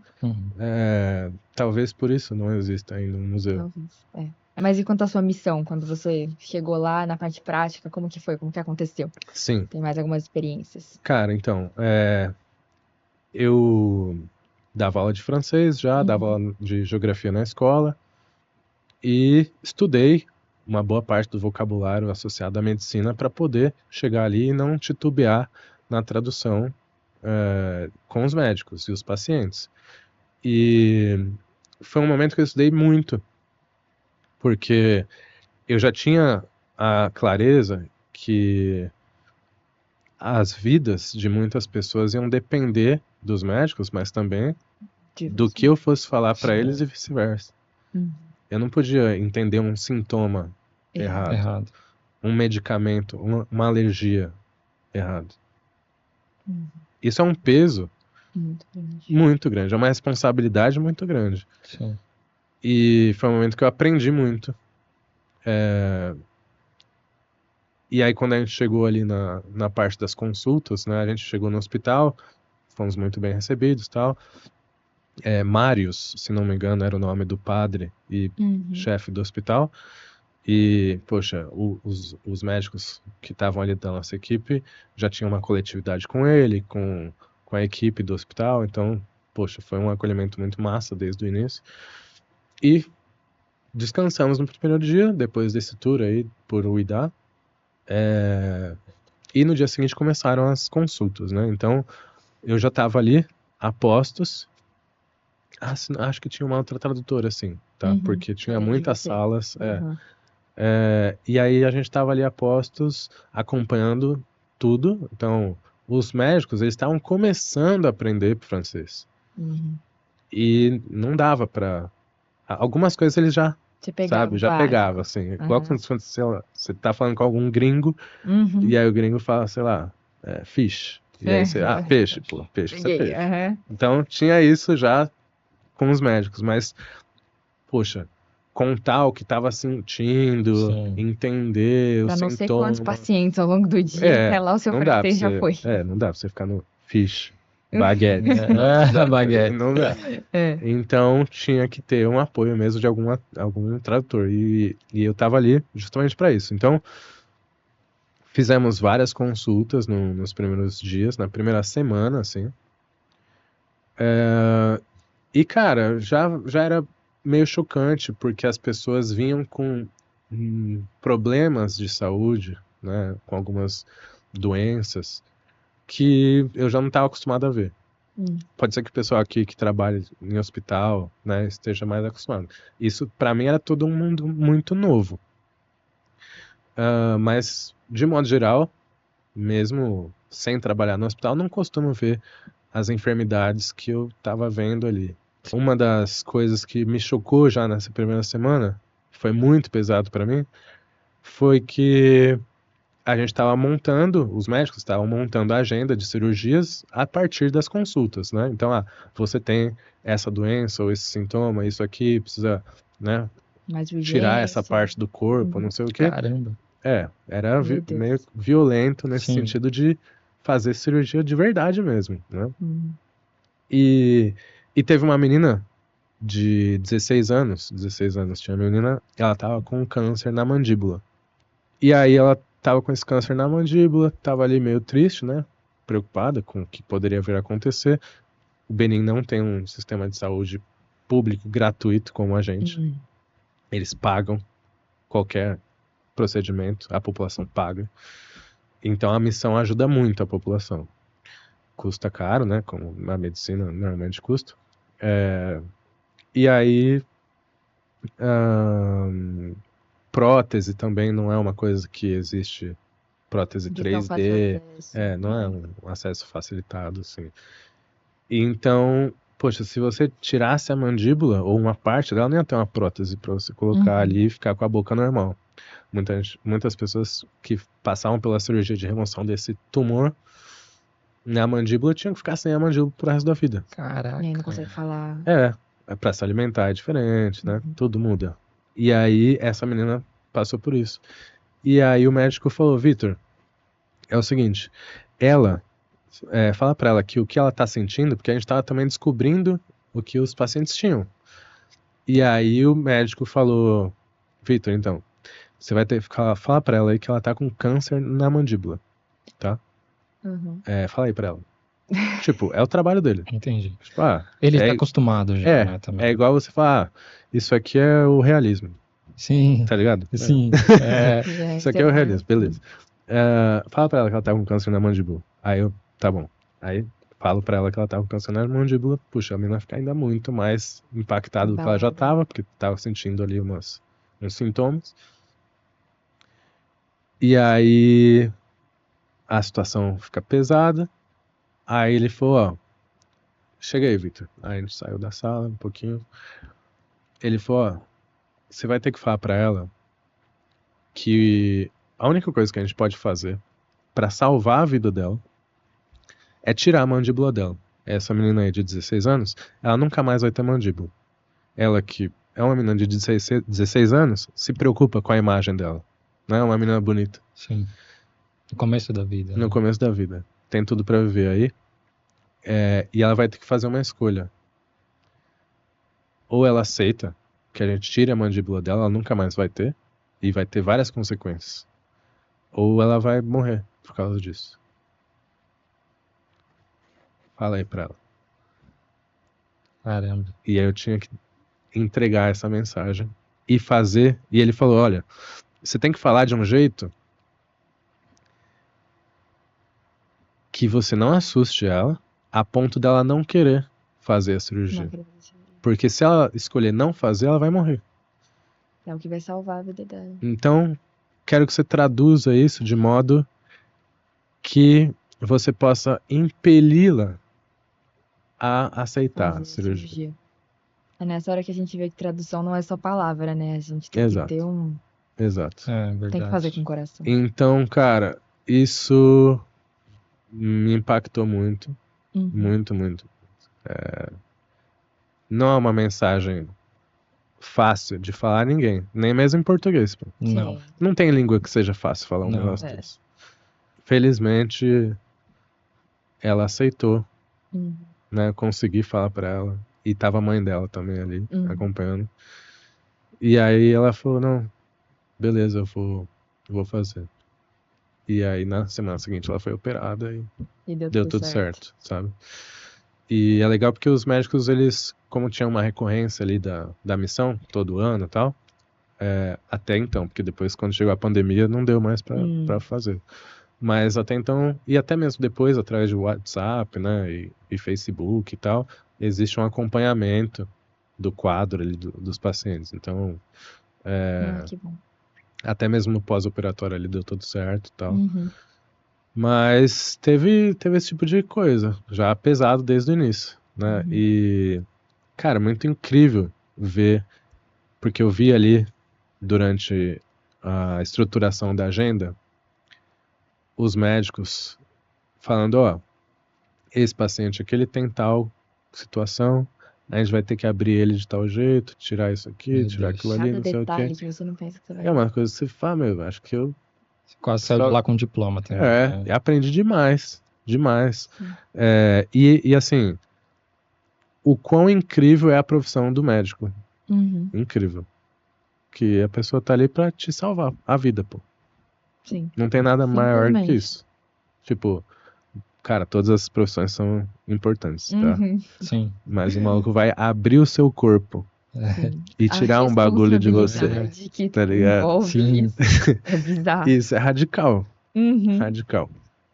Talvez por isso não exista ainda um museu. talvez. Mas e quanto à sua missão, quando você chegou lá na parte prática, como que foi? Como que aconteceu? Sim. Tem mais algumas experiências? Cara, então, eu dava aula de francês já, dava aula de geografia na escola e estudei uma boa parte do vocabulário associado à medicina para poder chegar ali e não titubear na tradução com os médicos e os pacientes. E foi um momento que eu estudei muito, porque eu já tinha a clareza que as vidas de muitas pessoas iam depender dos médicos, mas também do que eu fosse falar para eles e vice-versa. Eu não podia entender um sintoma errado. Um medicamento, uma alergia errado. Isso é um peso muito grande, é uma responsabilidade muito grande. Sim. E foi um momento que eu aprendi muito. E aí quando a gente chegou ali na parte das consultas, né, a gente chegou no hospital, fomos muito bem recebidos e tal. Marius, se não me engano, era o nome do padre e chefe do hospital. E, poxa, os médicos que estavam ali da nossa equipe já tinham uma coletividade com ele, com a equipe do hospital. Então, poxa, foi um acolhimento muito massa desde o início. E descansamos no primeiro dia, depois desse tour aí por Uidá. E no dia seguinte começaram as consultas, né? Então, eu já estava ali, a postos. Acho que tinha uma outra tradutora, assim, tá? Porque tinha muitas salas. E aí a gente estava ali a postos, acompanhando tudo. Então, os médicos, eles estavam começando a aprender francês. E não dava para... Algumas coisas eles já, já pegava, assim. Igual quando você tá falando com algum gringo, e aí o gringo fala, sei lá, fish. E aí você, peixe, pô, peixe, isso é Peguei. peixe. Aham. Então tinha isso já com os médicos, mas, poxa, contar o que tava sentindo, Sim. entender Pra os não sei quantos sintomas. pacientes ao longo do dia, até lá o seu Não dá pra francês já você, foi. não dá pra você ficar no fish, baguete. Baguete. Não dá. É. Então tinha que ter um apoio mesmo de algum tradutor. E eu tava ali justamente para isso. Então fizemos várias consultas nos primeiros dias, na primeira semana, assim. E cara, já era meio chocante, porque as pessoas vinham com problemas de saúde, né, com algumas doenças que eu já não estava acostumado a ver. Pode ser que o pessoal aqui que trabalha em hospital, né, esteja mais acostumado. Isso, para mim, era todo um mundo muito novo. Mas, de modo geral, mesmo sem trabalhar no hospital, não costumo ver as enfermidades que eu estava vendo ali. Uma das coisas que me chocou já nessa primeira semana, que foi muito pesado para mim, foi que a gente estava montando, os médicos estavam montando a agenda de cirurgias a partir das consultas, né? Então, você tem essa doença ou esse sintoma, isso aqui, precisa, né, Mais tirar essa urgência. parte do corpo, não sei o quê. Caramba. Era Meu Deus. meio violento nesse Sim. sentido de fazer cirurgia de verdade mesmo, né? Hum. E teve uma menina de 16 anos tinha uma menina, ela tava com câncer na mandíbula. E aí ela tava com esse câncer na mandíbula, tava ali meio triste, né? Preocupada com o que poderia vir a acontecer. O Benin não tem um sistema de saúde público gratuito como a gente. Eles pagam qualquer procedimento, a população paga. Então a missão ajuda muito a população. Custa caro, né? Como a medicina normalmente custa. E aí, prótese também não é uma coisa que existe. Prótese De tão 3D, fácil acesso. não é um acesso facilitado, assim. E então, poxa, se você tirasse a mandíbula ou uma parte dela, não ia ter uma prótese para você colocar ali e ficar com a boca normal. Muitas pessoas que passavam pela cirurgia de remoção desse tumor na mandíbula tinham que ficar sem a mandíbula pro resto da vida. Caraca. E aí não consegue falar. Pra se alimentar é diferente, né? Tudo muda. E aí, essa menina passou por isso. E aí o médico falou, Vitor, é o seguinte, fala pra ela que o que ela tá sentindo, porque a gente tava também descobrindo o que os pacientes tinham. E aí o médico falou, Vitor, então, você vai ter que falar pra ela aí que ela tá com câncer na mandíbula, tá? Fala aí pra ela. Tipo, é o trabalho dele. Entendi. Tipo, Ele tá acostumado já, né, também. é igual você falar, isso aqui é o realismo, Sim, tá ligado? sim. Isso aqui é o realismo, beleza. Fala pra ela que ela tá com câncer na mandíbula. Aí eu, tá bom. Aí falo pra ela que ela tá com câncer na mandíbula, puxa, a menina vai ficar ainda muito mais impactada do que ela já tava, porque tava sentindo ali uns sintomas. E aí a situação fica pesada. Aí ele falou, chega aí, Vitor. Aí a gente saiu da sala um pouquinho. Ele falou, você vai ter que falar pra ela que a única coisa que a gente pode fazer pra salvar a vida dela é tirar a mandíbula dela. Essa menina aí de 16 anos, ela nunca mais vai ter mandíbula. Ela que é uma menina de 16 anos, se preocupa com a imagem dela. Não é uma menina bonita. Sim. No começo da vida. No começo da vida. Tem tudo pra viver aí. E ela vai ter que fazer uma escolha. Ou ela aceita que a gente tire a mandíbula dela, ela nunca mais vai ter, e vai ter várias consequências. Ou ela vai morrer por causa disso. Fala aí pra ela. Caramba. E aí eu tinha que entregar essa mensagem e fazer. E ele falou, olha, você tem que falar de um jeito que você não assuste ela a ponto dela não querer fazer a cirurgia. Porque se ela escolher não fazer, ela vai morrer. É o que vai salvar a vida dela. Então, quero que você traduza isso de modo que você possa impeli-la a aceitar a cirurgia. É nessa hora que a gente vê que tradução não é só palavra, né? A gente tem que ter Exato. É verdade. Tem que fazer com o coração. Então, cara, isso me impactou muito, Uhum. muito, muito. Não é uma mensagem fácil de falar a ninguém, nem mesmo em português, pô. Não. Sim. Não tem língua que seja fácil falar um Não. negócio É. desse. Felizmente, ela aceitou, Uhum. né? Eu consegui falar pra ela. E tava a mãe dela também ali, Uhum. acompanhando. E aí ela falou, não, beleza, eu vou fazer. E aí na semana seguinte ela foi operada e E deu deu tudo certo, sabe? E é legal porque os médicos, eles, como tinham uma recorrência ali da missão, todo ano e tal, até então, porque depois quando chegou a pandemia não deu mais pra fazer. Mas até então, e até mesmo depois, através de WhatsApp, né, e Facebook e tal, existe um acompanhamento do quadro ali dos pacientes. Então, Que bom. até mesmo no pós-operatório ali deu tudo certo e tal. Uhum. Mas teve esse tipo de coisa, já pesado desde o início, né? E, cara, muito incrível ver, porque eu vi ali durante a estruturação da agenda, os médicos falando, ó, esse paciente aqui, ele tem tal situação, a gente vai ter que abrir ele de tal jeito, tirar isso aqui, Meu tirar Deus. aquilo ali, Cada não sei o detalhe quê. que você não pensa que você vai. É uma coisa que você fala, meu, acho que eu Quase saiu de lá com diploma também. eu aprendi demais, demais. Sim. E assim, o quão incrível é a profissão do médico. Uhum. Incrível. Que a pessoa tá ali pra te salvar a vida, pô. Sim. Não tem nada maior que Simplesmente. isso. Tipo, cara, todas as profissões são importantes, tá? Uhum. Sim. Mas o maluco vai abrir o seu corpo Sim. e A tirar um bagulho de você, responsabilidade que tá ligado? envolve Sim. isso é bizarro. Isso é radical. Uhum. Radical.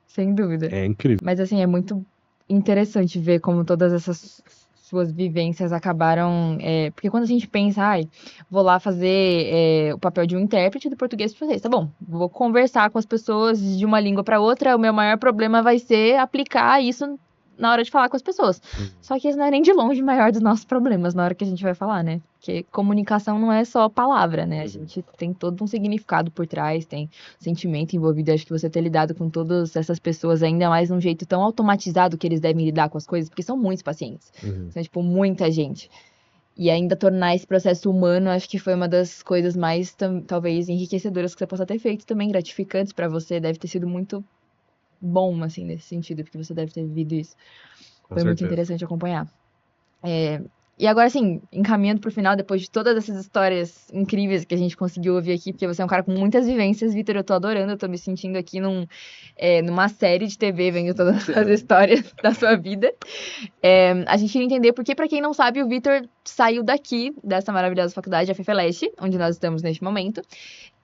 Sem dúvida. É incrível. Mas assim, é muito interessante ver como todas essas suas vivências acabaram. Porque quando a gente pensa, ai, vou lá fazer o papel de um intérprete do português para francês, tá bom, vou conversar com as pessoas de uma língua para outra, o meu maior problema vai ser aplicar isso na hora de falar com as pessoas. Só que esse não é nem de longe o maior dos nossos problemas na hora que a gente vai falar, né? Porque comunicação não é só palavra, né? A gente tem todo um significado por trás, tem sentimento envolvido. Acho que você ter lidado com todas essas pessoas ainda mais de um jeito tão automatizado que eles devem lidar com as coisas, porque são muitos pacientes. São, tipo, muita gente. E ainda tornar esse processo humano, acho que foi uma das coisas mais, talvez, enriquecedoras que você possa ter feito também, gratificantes pra você. Deve ter sido muito bom, assim, nesse sentido, porque você deve ter vivido isso. Com Foi muito certeza. interessante acompanhar. E agora, assim, encaminhando pro final, depois de todas essas histórias incríveis que a gente conseguiu ouvir aqui, porque você é um cara com muitas vivências, Vitor, eu tô adorando, eu tô me sentindo aqui numa série de TV, vendo todas as histórias da sua vida. A gente queria entender porque, pra quem não sabe, o Vitor saiu daqui, dessa maravilhosa faculdade, a FFLeste, onde nós estamos neste momento.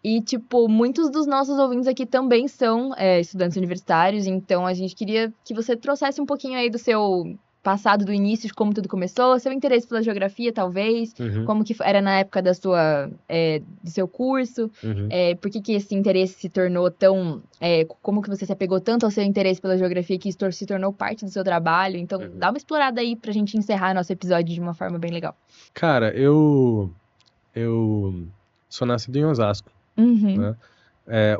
E, tipo, muitos dos nossos ouvintes aqui também são estudantes universitários, então a gente queria que você trouxesse um pouquinho aí do seu passado, do início, de como tudo começou, seu interesse pela geografia, talvez, como que era na época do seu curso, por que esse interesse se tornou tão... como que você se apegou tanto ao seu interesse pela geografia que isso se tornou parte do seu trabalho. Então, dá uma explorada aí pra gente encerrar nosso episódio de uma forma bem legal. Cara, eu sou nascido em Osasco, né?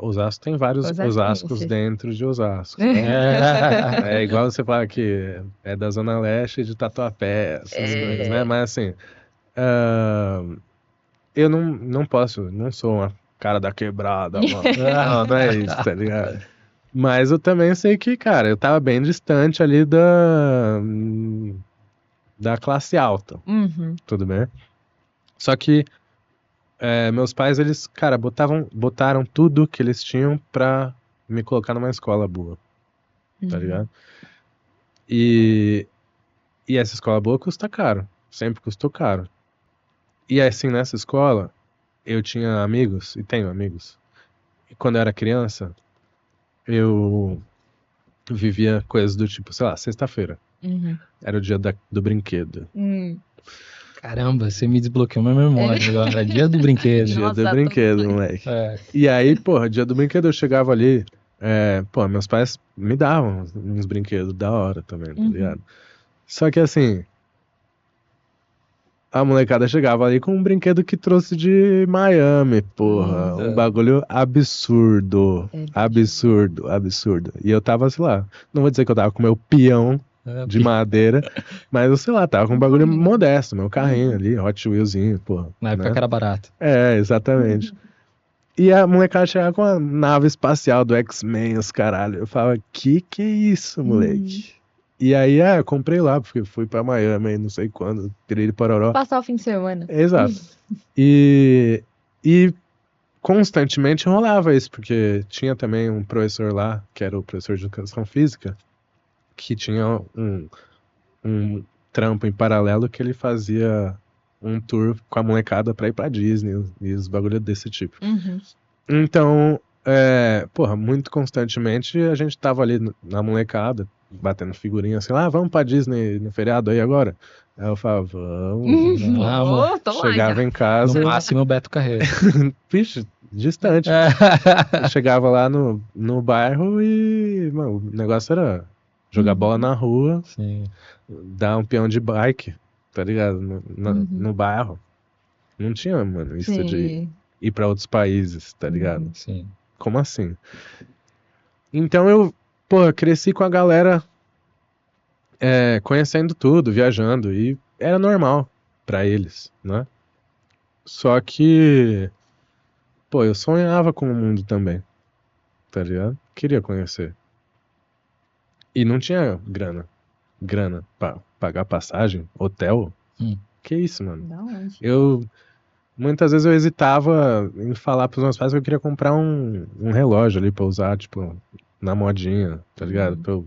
Osasco tem vários Osascos dentro de Osasco. É igual você falar que é da Zona Leste de Tatuapé, essas coisas, né? Mas assim, eu não sou uma cara da quebrada, mano. Não é isso, tá ligado? Mas eu também sei que, cara, eu tava bem distante ali da classe alta, tudo bem? Só que meus pais, eles, cara, botaram tudo que eles tinham pra me colocar numa escola boa, tá ligado? E essa escola boa custa caro, sempre custou caro. E assim, nessa escola, eu tinha amigos, e tenho amigos, e quando eu era criança, eu vivia coisas do tipo, sei lá, sexta-feira, era o dia do brinquedo. Caramba, você me desbloqueou minha memória agora. Dia do brinquedo. Dia Nossa, do brinquedo, moleque. É. E aí, porra, dia do brinquedo eu chegava ali, meus pais me davam uns brinquedos da hora também, tá ligado? Só que assim, a molecada chegava ali com um brinquedo que trouxe de Miami, porra. Um bagulho absurdo. Absurdo, absurdo. E eu tava, sei lá, não vou dizer que eu tava com meu peão de madeira, mas eu, sei lá, tava com um bagulho modesto, meu carrinho ali, Hot Wheelzinho, porra. Na época né? que era barato. É, exatamente. E a molecada chegava com a nave espacial do X-Men, os caralho. Eu falava, que é isso, moleque? E aí, eu comprei lá, porque fui pra Miami, não sei quando, piriri pororó. Passar o fim de semana. Exato. E constantemente rolava isso, porque tinha também um professor lá, que era o professor de educação física, que tinha um trampo em paralelo que ele fazia um tour com a molecada pra ir pra Disney e os bagulho desse tipo. Então, porra, muito constantemente a gente tava ali na molecada, batendo figurinha assim, vamos pra Disney no feriado aí agora? Aí eu falava, vamos. Vamos. Tô lá Chegava já. em casa, No máximo o Beto Carreiro. bicho, distante. Eu chegava lá no bairro e, mano, o negócio era jogar bola na rua, Sim. dar um peão de bike, tá ligado? No bairro. Não tinha, mano, isso de ir pra outros países, tá ligado? Sim. Como assim? Então eu, cresci com a galera conhecendo tudo, viajando, e era normal pra eles, né? Só que, eu sonhava com o mundo também, tá ligado? Queria conhecer. E não tinha grana pra pagar passagem, hotel. Que isso, mano? Da onde? Muitas vezes eu hesitava em falar pros meus pais que eu queria comprar um relógio ali pra usar, tipo, na modinha, tá ligado? Pra eu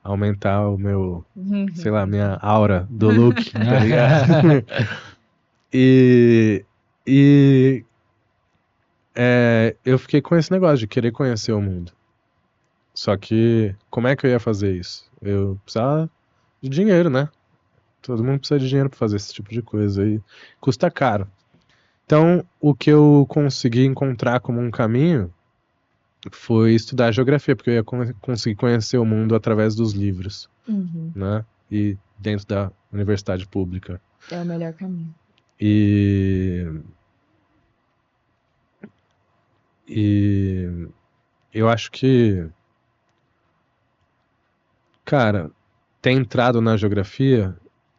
aumentar o meu, sei lá, minha aura do look, tá ligado? E eu fiquei com esse negócio de querer conhecer o mundo. Só que, como é que eu ia fazer isso? Eu precisava de dinheiro, né? Todo mundo precisa de dinheiro pra fazer esse tipo de coisa e custa caro. Então, o que eu consegui encontrar como um caminho foi estudar geografia, porque eu ia conseguir conhecer o mundo através dos livros, né? E dentro da universidade pública. É o melhor caminho. E eu acho que, cara, ter entrado na geografia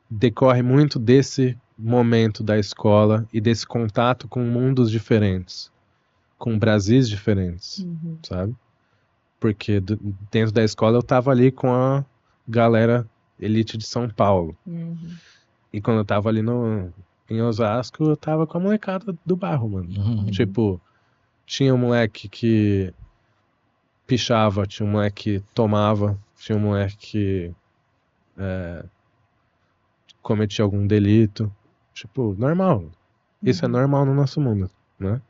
decorre muito desse momento da escola e desse contato com mundos diferentes, com Brasis diferentes, sabe? Porque dentro da escola eu tava ali com a galera elite de São Paulo. E quando eu tava ali em Osasco, eu tava com a molecada do bairro, mano. Tipo, tinha um moleque que pichava, tinha um moleque que tomava, tinha um moleque que cometia algum delito. Tipo, normal. Isso é normal no nosso mundo, né?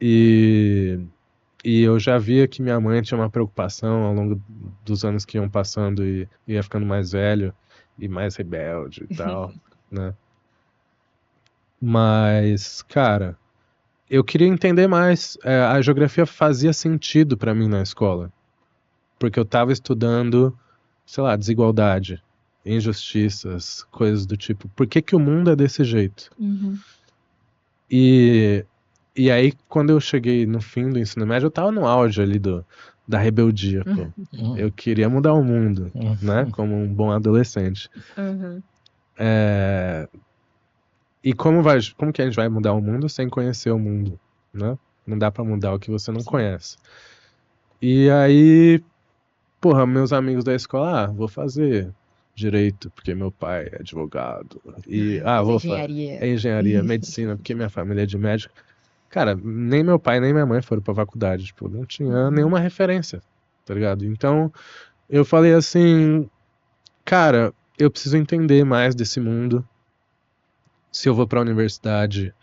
E eu já via que minha mãe tinha uma preocupação ao longo dos anos que iam passando e ia ficando mais velho e mais rebelde e tal, né? Mas, cara, eu queria entender mais. A geografia fazia sentido pra mim na escola. Porque eu tava estudando, sei lá, desigualdade, injustiças, coisas do tipo. Por que o mundo é desse jeito? E aí, quando eu cheguei no fim do ensino médio, eu tava no auge ali da rebeldia, pô. Eu queria mudar o mundo, né? Como um bom adolescente. E como que a gente vai mudar o mundo sem conhecer o mundo, né? Não dá pra mudar o que você não conhece. E aí, porra, meus amigos da escola, vou fazer direito, porque meu pai é advogado. E, vou fazer engenharia, medicina, porque minha família é de médico. Cara, nem meu pai nem minha mãe foram pra faculdade, tipo, não tinha nenhuma referência, tá ligado? Então, eu falei assim, cara, eu preciso entender mais desse mundo. Se eu vou pra universidade,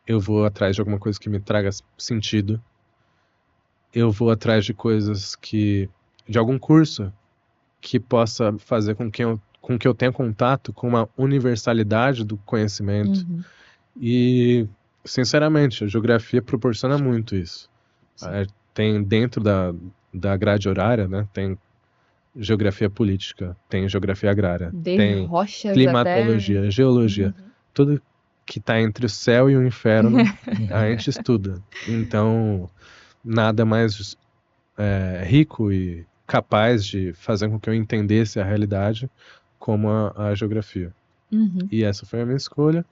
eu vou atrás de alguma coisa que me traga sentido. Eu vou atrás de coisas de algum curso que possa fazer com que eu tenha contato com uma universalidade do conhecimento. E, sinceramente, a geografia proporciona muito isso. Tem dentro da grade horária, né? Tem geografia política, tem geografia agrária, Desde tem rochas climatologia, até... geologia, Uhum. tudo que está entre o céu e o inferno, a gente estuda. Então, nada mais rico e capaz de fazer com que eu entendesse a realidade como a geografia. Uhum. E essa foi a minha escolha.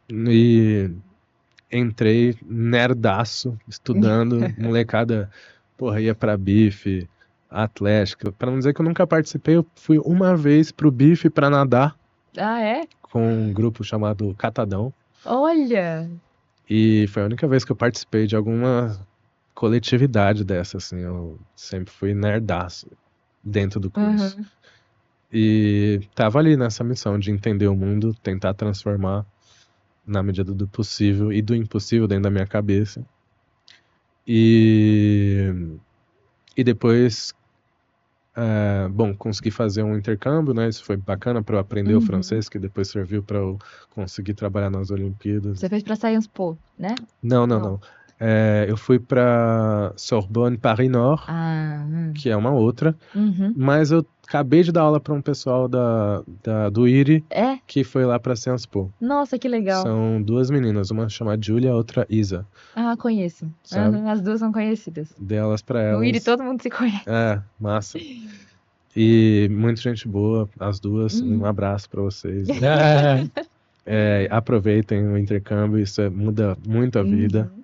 E entrei nerdaço, estudando, molecada, porra, ia pra bife, atlética. Pra não dizer que eu nunca participei, eu fui uma vez pro bife pra nadar Ah, é? com um grupo chamado Catadão. Olha! E foi a única vez que eu participei de alguma coletividade dessa, assim. Eu sempre fui nerdaço dentro do curso. Uhum. E tava ali nessa missão de entender o mundo, tentar transformar na medida do possível e do impossível dentro da minha cabeça. E depois, bom, consegui fazer um intercâmbio, né? Isso foi bacana para eu aprender o Uhum. francês, que depois serviu para eu conseguir trabalhar nas Olimpíadas. Você fez pra Sciences Po, né? Não. Não. Eu fui para Sorbonne, Paris Nord, Ah, que é uma outra, uhum. mas eu acabei de dar aula para um pessoal do IRI, É? que foi lá para Sciences Po. Nossa, que legal. São duas meninas, uma chamada Julia, a outra Isa, Ah, conheço. sabe? Uhum, as duas são conhecidas. Dei aulas para No IRI elas. todo mundo se conhece. Massa. E muita gente boa, as duas. Um Uhum. abraço para vocês. Aproveitem o intercâmbio, isso muda muito a vida. Uhum.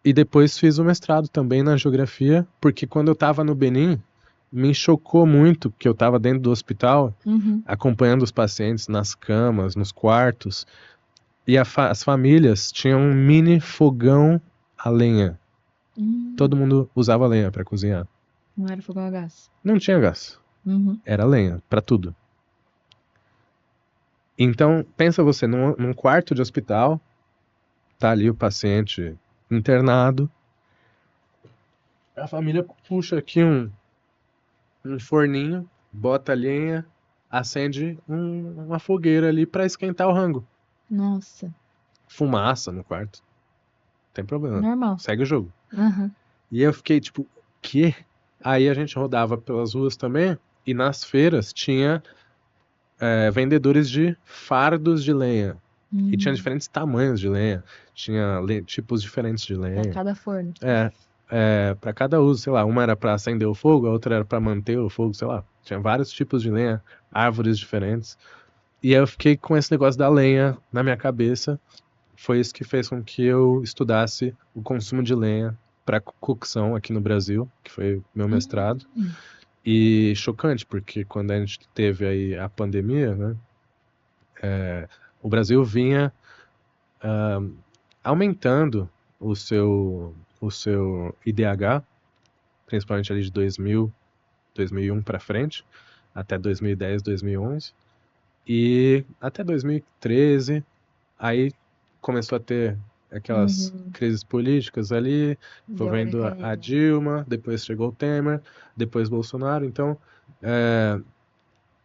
E depois fiz o mestrado também na geografia, porque quando eu estava no Benin, me chocou muito que eu estava dentro do hospital, Uhum. acompanhando os pacientes nas camas, nos quartos, e as famílias tinham um mini fogão a lenha. Todo mundo usava lenha para cozinhar. Não era fogão a gás. Não tinha gás. Uhum. Era lenha, para tudo. Então, pensa você, num quarto de hospital, tá ali o paciente internado, a família puxa aqui um forninho, bota a lenha, acende uma fogueira ali para esquentar o rango. Nossa, Fumaça no quarto. Não tem problema. normal. Segue o jogo. Uhum. E eu fiquei tipo, quê? Aí a gente rodava pelas ruas também, e nas feiras tinha vendedores de fardos de lenha. E tinha diferentes tamanhos de lenha. Tinha tipos diferentes de Pra lenha. cada forno. Para cada uso, sei lá, uma era para acender o fogo, a outra era para manter o fogo, sei lá. Tinha vários tipos de lenha, árvores diferentes. E aí eu fiquei com esse negócio da lenha na minha cabeça. Foi isso que fez com que eu estudasse o consumo de lenha para cocção aqui no Brasil, que foi meu mestrado. E chocante, porque quando a gente teve aí a pandemia, né, o Brasil vinha aumentando o seu IDH, principalmente ali de 2000, 2001 para frente, até 2010, 2011, e até 2013, aí começou a ter aquelas crises políticas ali, foi Deu uma vendo a decaída. Dilma, depois chegou o Temer, depois Bolsonaro, então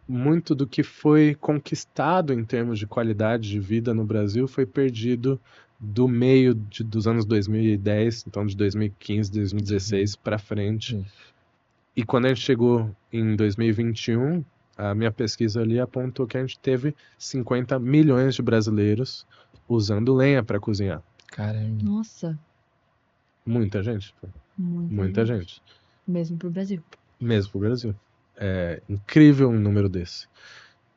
muito do que foi conquistado em termos de qualidade de vida no Brasil foi perdido do meio dos anos 2010, então de 2015, 2016 para frente. E quando a gente chegou em 2021, a minha pesquisa ali apontou que a gente teve 50 milhões de brasileiros usando lenha para cozinhar. Caramba. Nossa, Muita gente. muita gente. Gente. Mesmo pro Brasil. Mesmo pro Brasil. É incrível um número desse.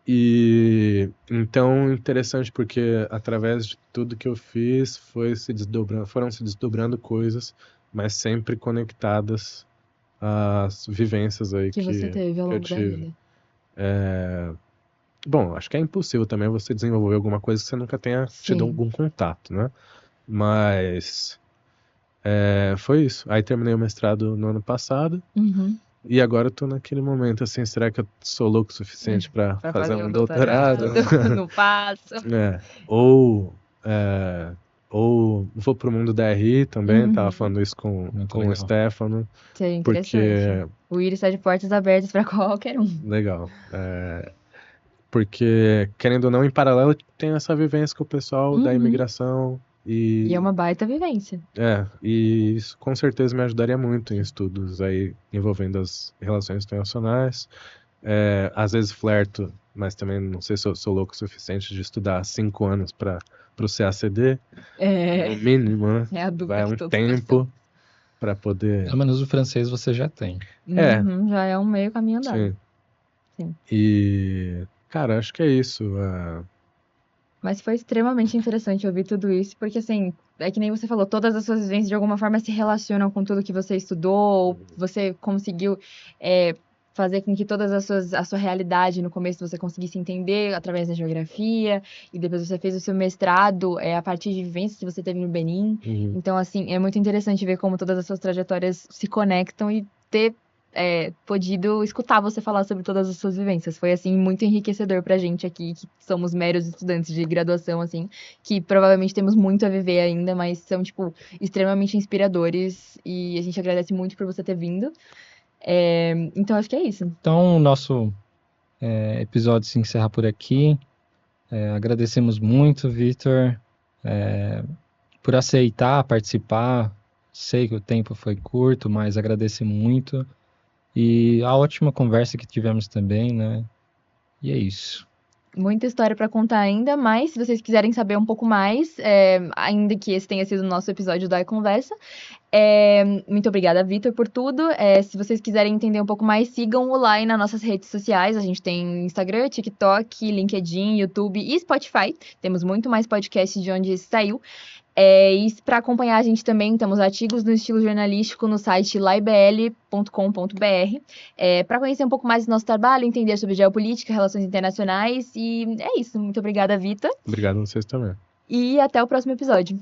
E então interessante porque através de tudo que eu fiz foram se desdobrando coisas, mas sempre conectadas às vivências aí Que você teve ao que eu longo da tive. vida. Bom, acho que é impossível também você desenvolver alguma coisa que você nunca tenha tido Sim. algum contato, né? Mas foi isso. Aí terminei o mestrado no ano passado. Uhum. E agora eu tô naquele momento assim, será que eu sou louco o suficiente pra Pra fazer um um doutorado? Não faço. Ou vou pro mundo da RI também, tava falando isso Muito com legal. o Stefano, Seria interessante. porque O IRI está de portas abertas pra qualquer um. legal, porque querendo ou não, em paralelo tem essa vivência com o pessoal da imigração E é uma baita vivência. E isso com certeza me ajudaria muito em estudos aí envolvendo as relações internacionais. Às vezes flerto, mas também não sei se eu sou louco o suficiente de estudar 5 anos para o CACD, no mínimo, né? É a dúvida Vai que um todos tempo para poder. Pelo menos o francês você já tem. Uhum, já é um meio caminho andado. Sim. Sim. E, cara, acho que é isso. Mas foi extremamente interessante ouvir tudo isso, porque assim, é que nem você falou, todas as suas vivências de alguma forma se relacionam com tudo que você estudou, ou você conseguiu fazer com que a sua realidade no começo você conseguisse entender através da geografia, e depois você fez o seu mestrado a partir de vivências que você teve no Benin. Então, assim, é muito interessante ver como todas as suas trajetórias se conectam e ter podido escutar você falar sobre todas as suas vivências. Foi, assim, muito enriquecedor pra gente aqui, que somos meros estudantes de graduação, assim, que provavelmente temos muito a viver ainda, mas são, tipo, extremamente inspiradores e a gente agradece muito por você ter vindo. Então, acho que é isso. Então, o nosso episódio se encerra por aqui. Agradecemos muito, Vitor, por aceitar participar. Sei que o tempo foi curto, mas agradeço muito. E a ótima conversa que tivemos também, né? E é isso. Muita história para contar ainda, mas se vocês quiserem saber um pouco mais, ainda que esse tenha sido o nosso episódio da Conversa, muito obrigada, Vitor, por tudo. Se vocês quiserem entender um pouco mais, sigam o Lai nas nossas redes sociais. A gente tem Instagram, TikTok, LinkedIn, YouTube e Spotify. Temos muito mais podcasts de onde esse saiu. E para acompanhar a gente também, temos artigos no estilo jornalístico no site laibl.com.br. Para conhecer um pouco mais do nosso trabalho, entender sobre geopolítica, relações internacionais. E é isso. Muito obrigada, Vitor. Obrigado a vocês também. E até o próximo episódio.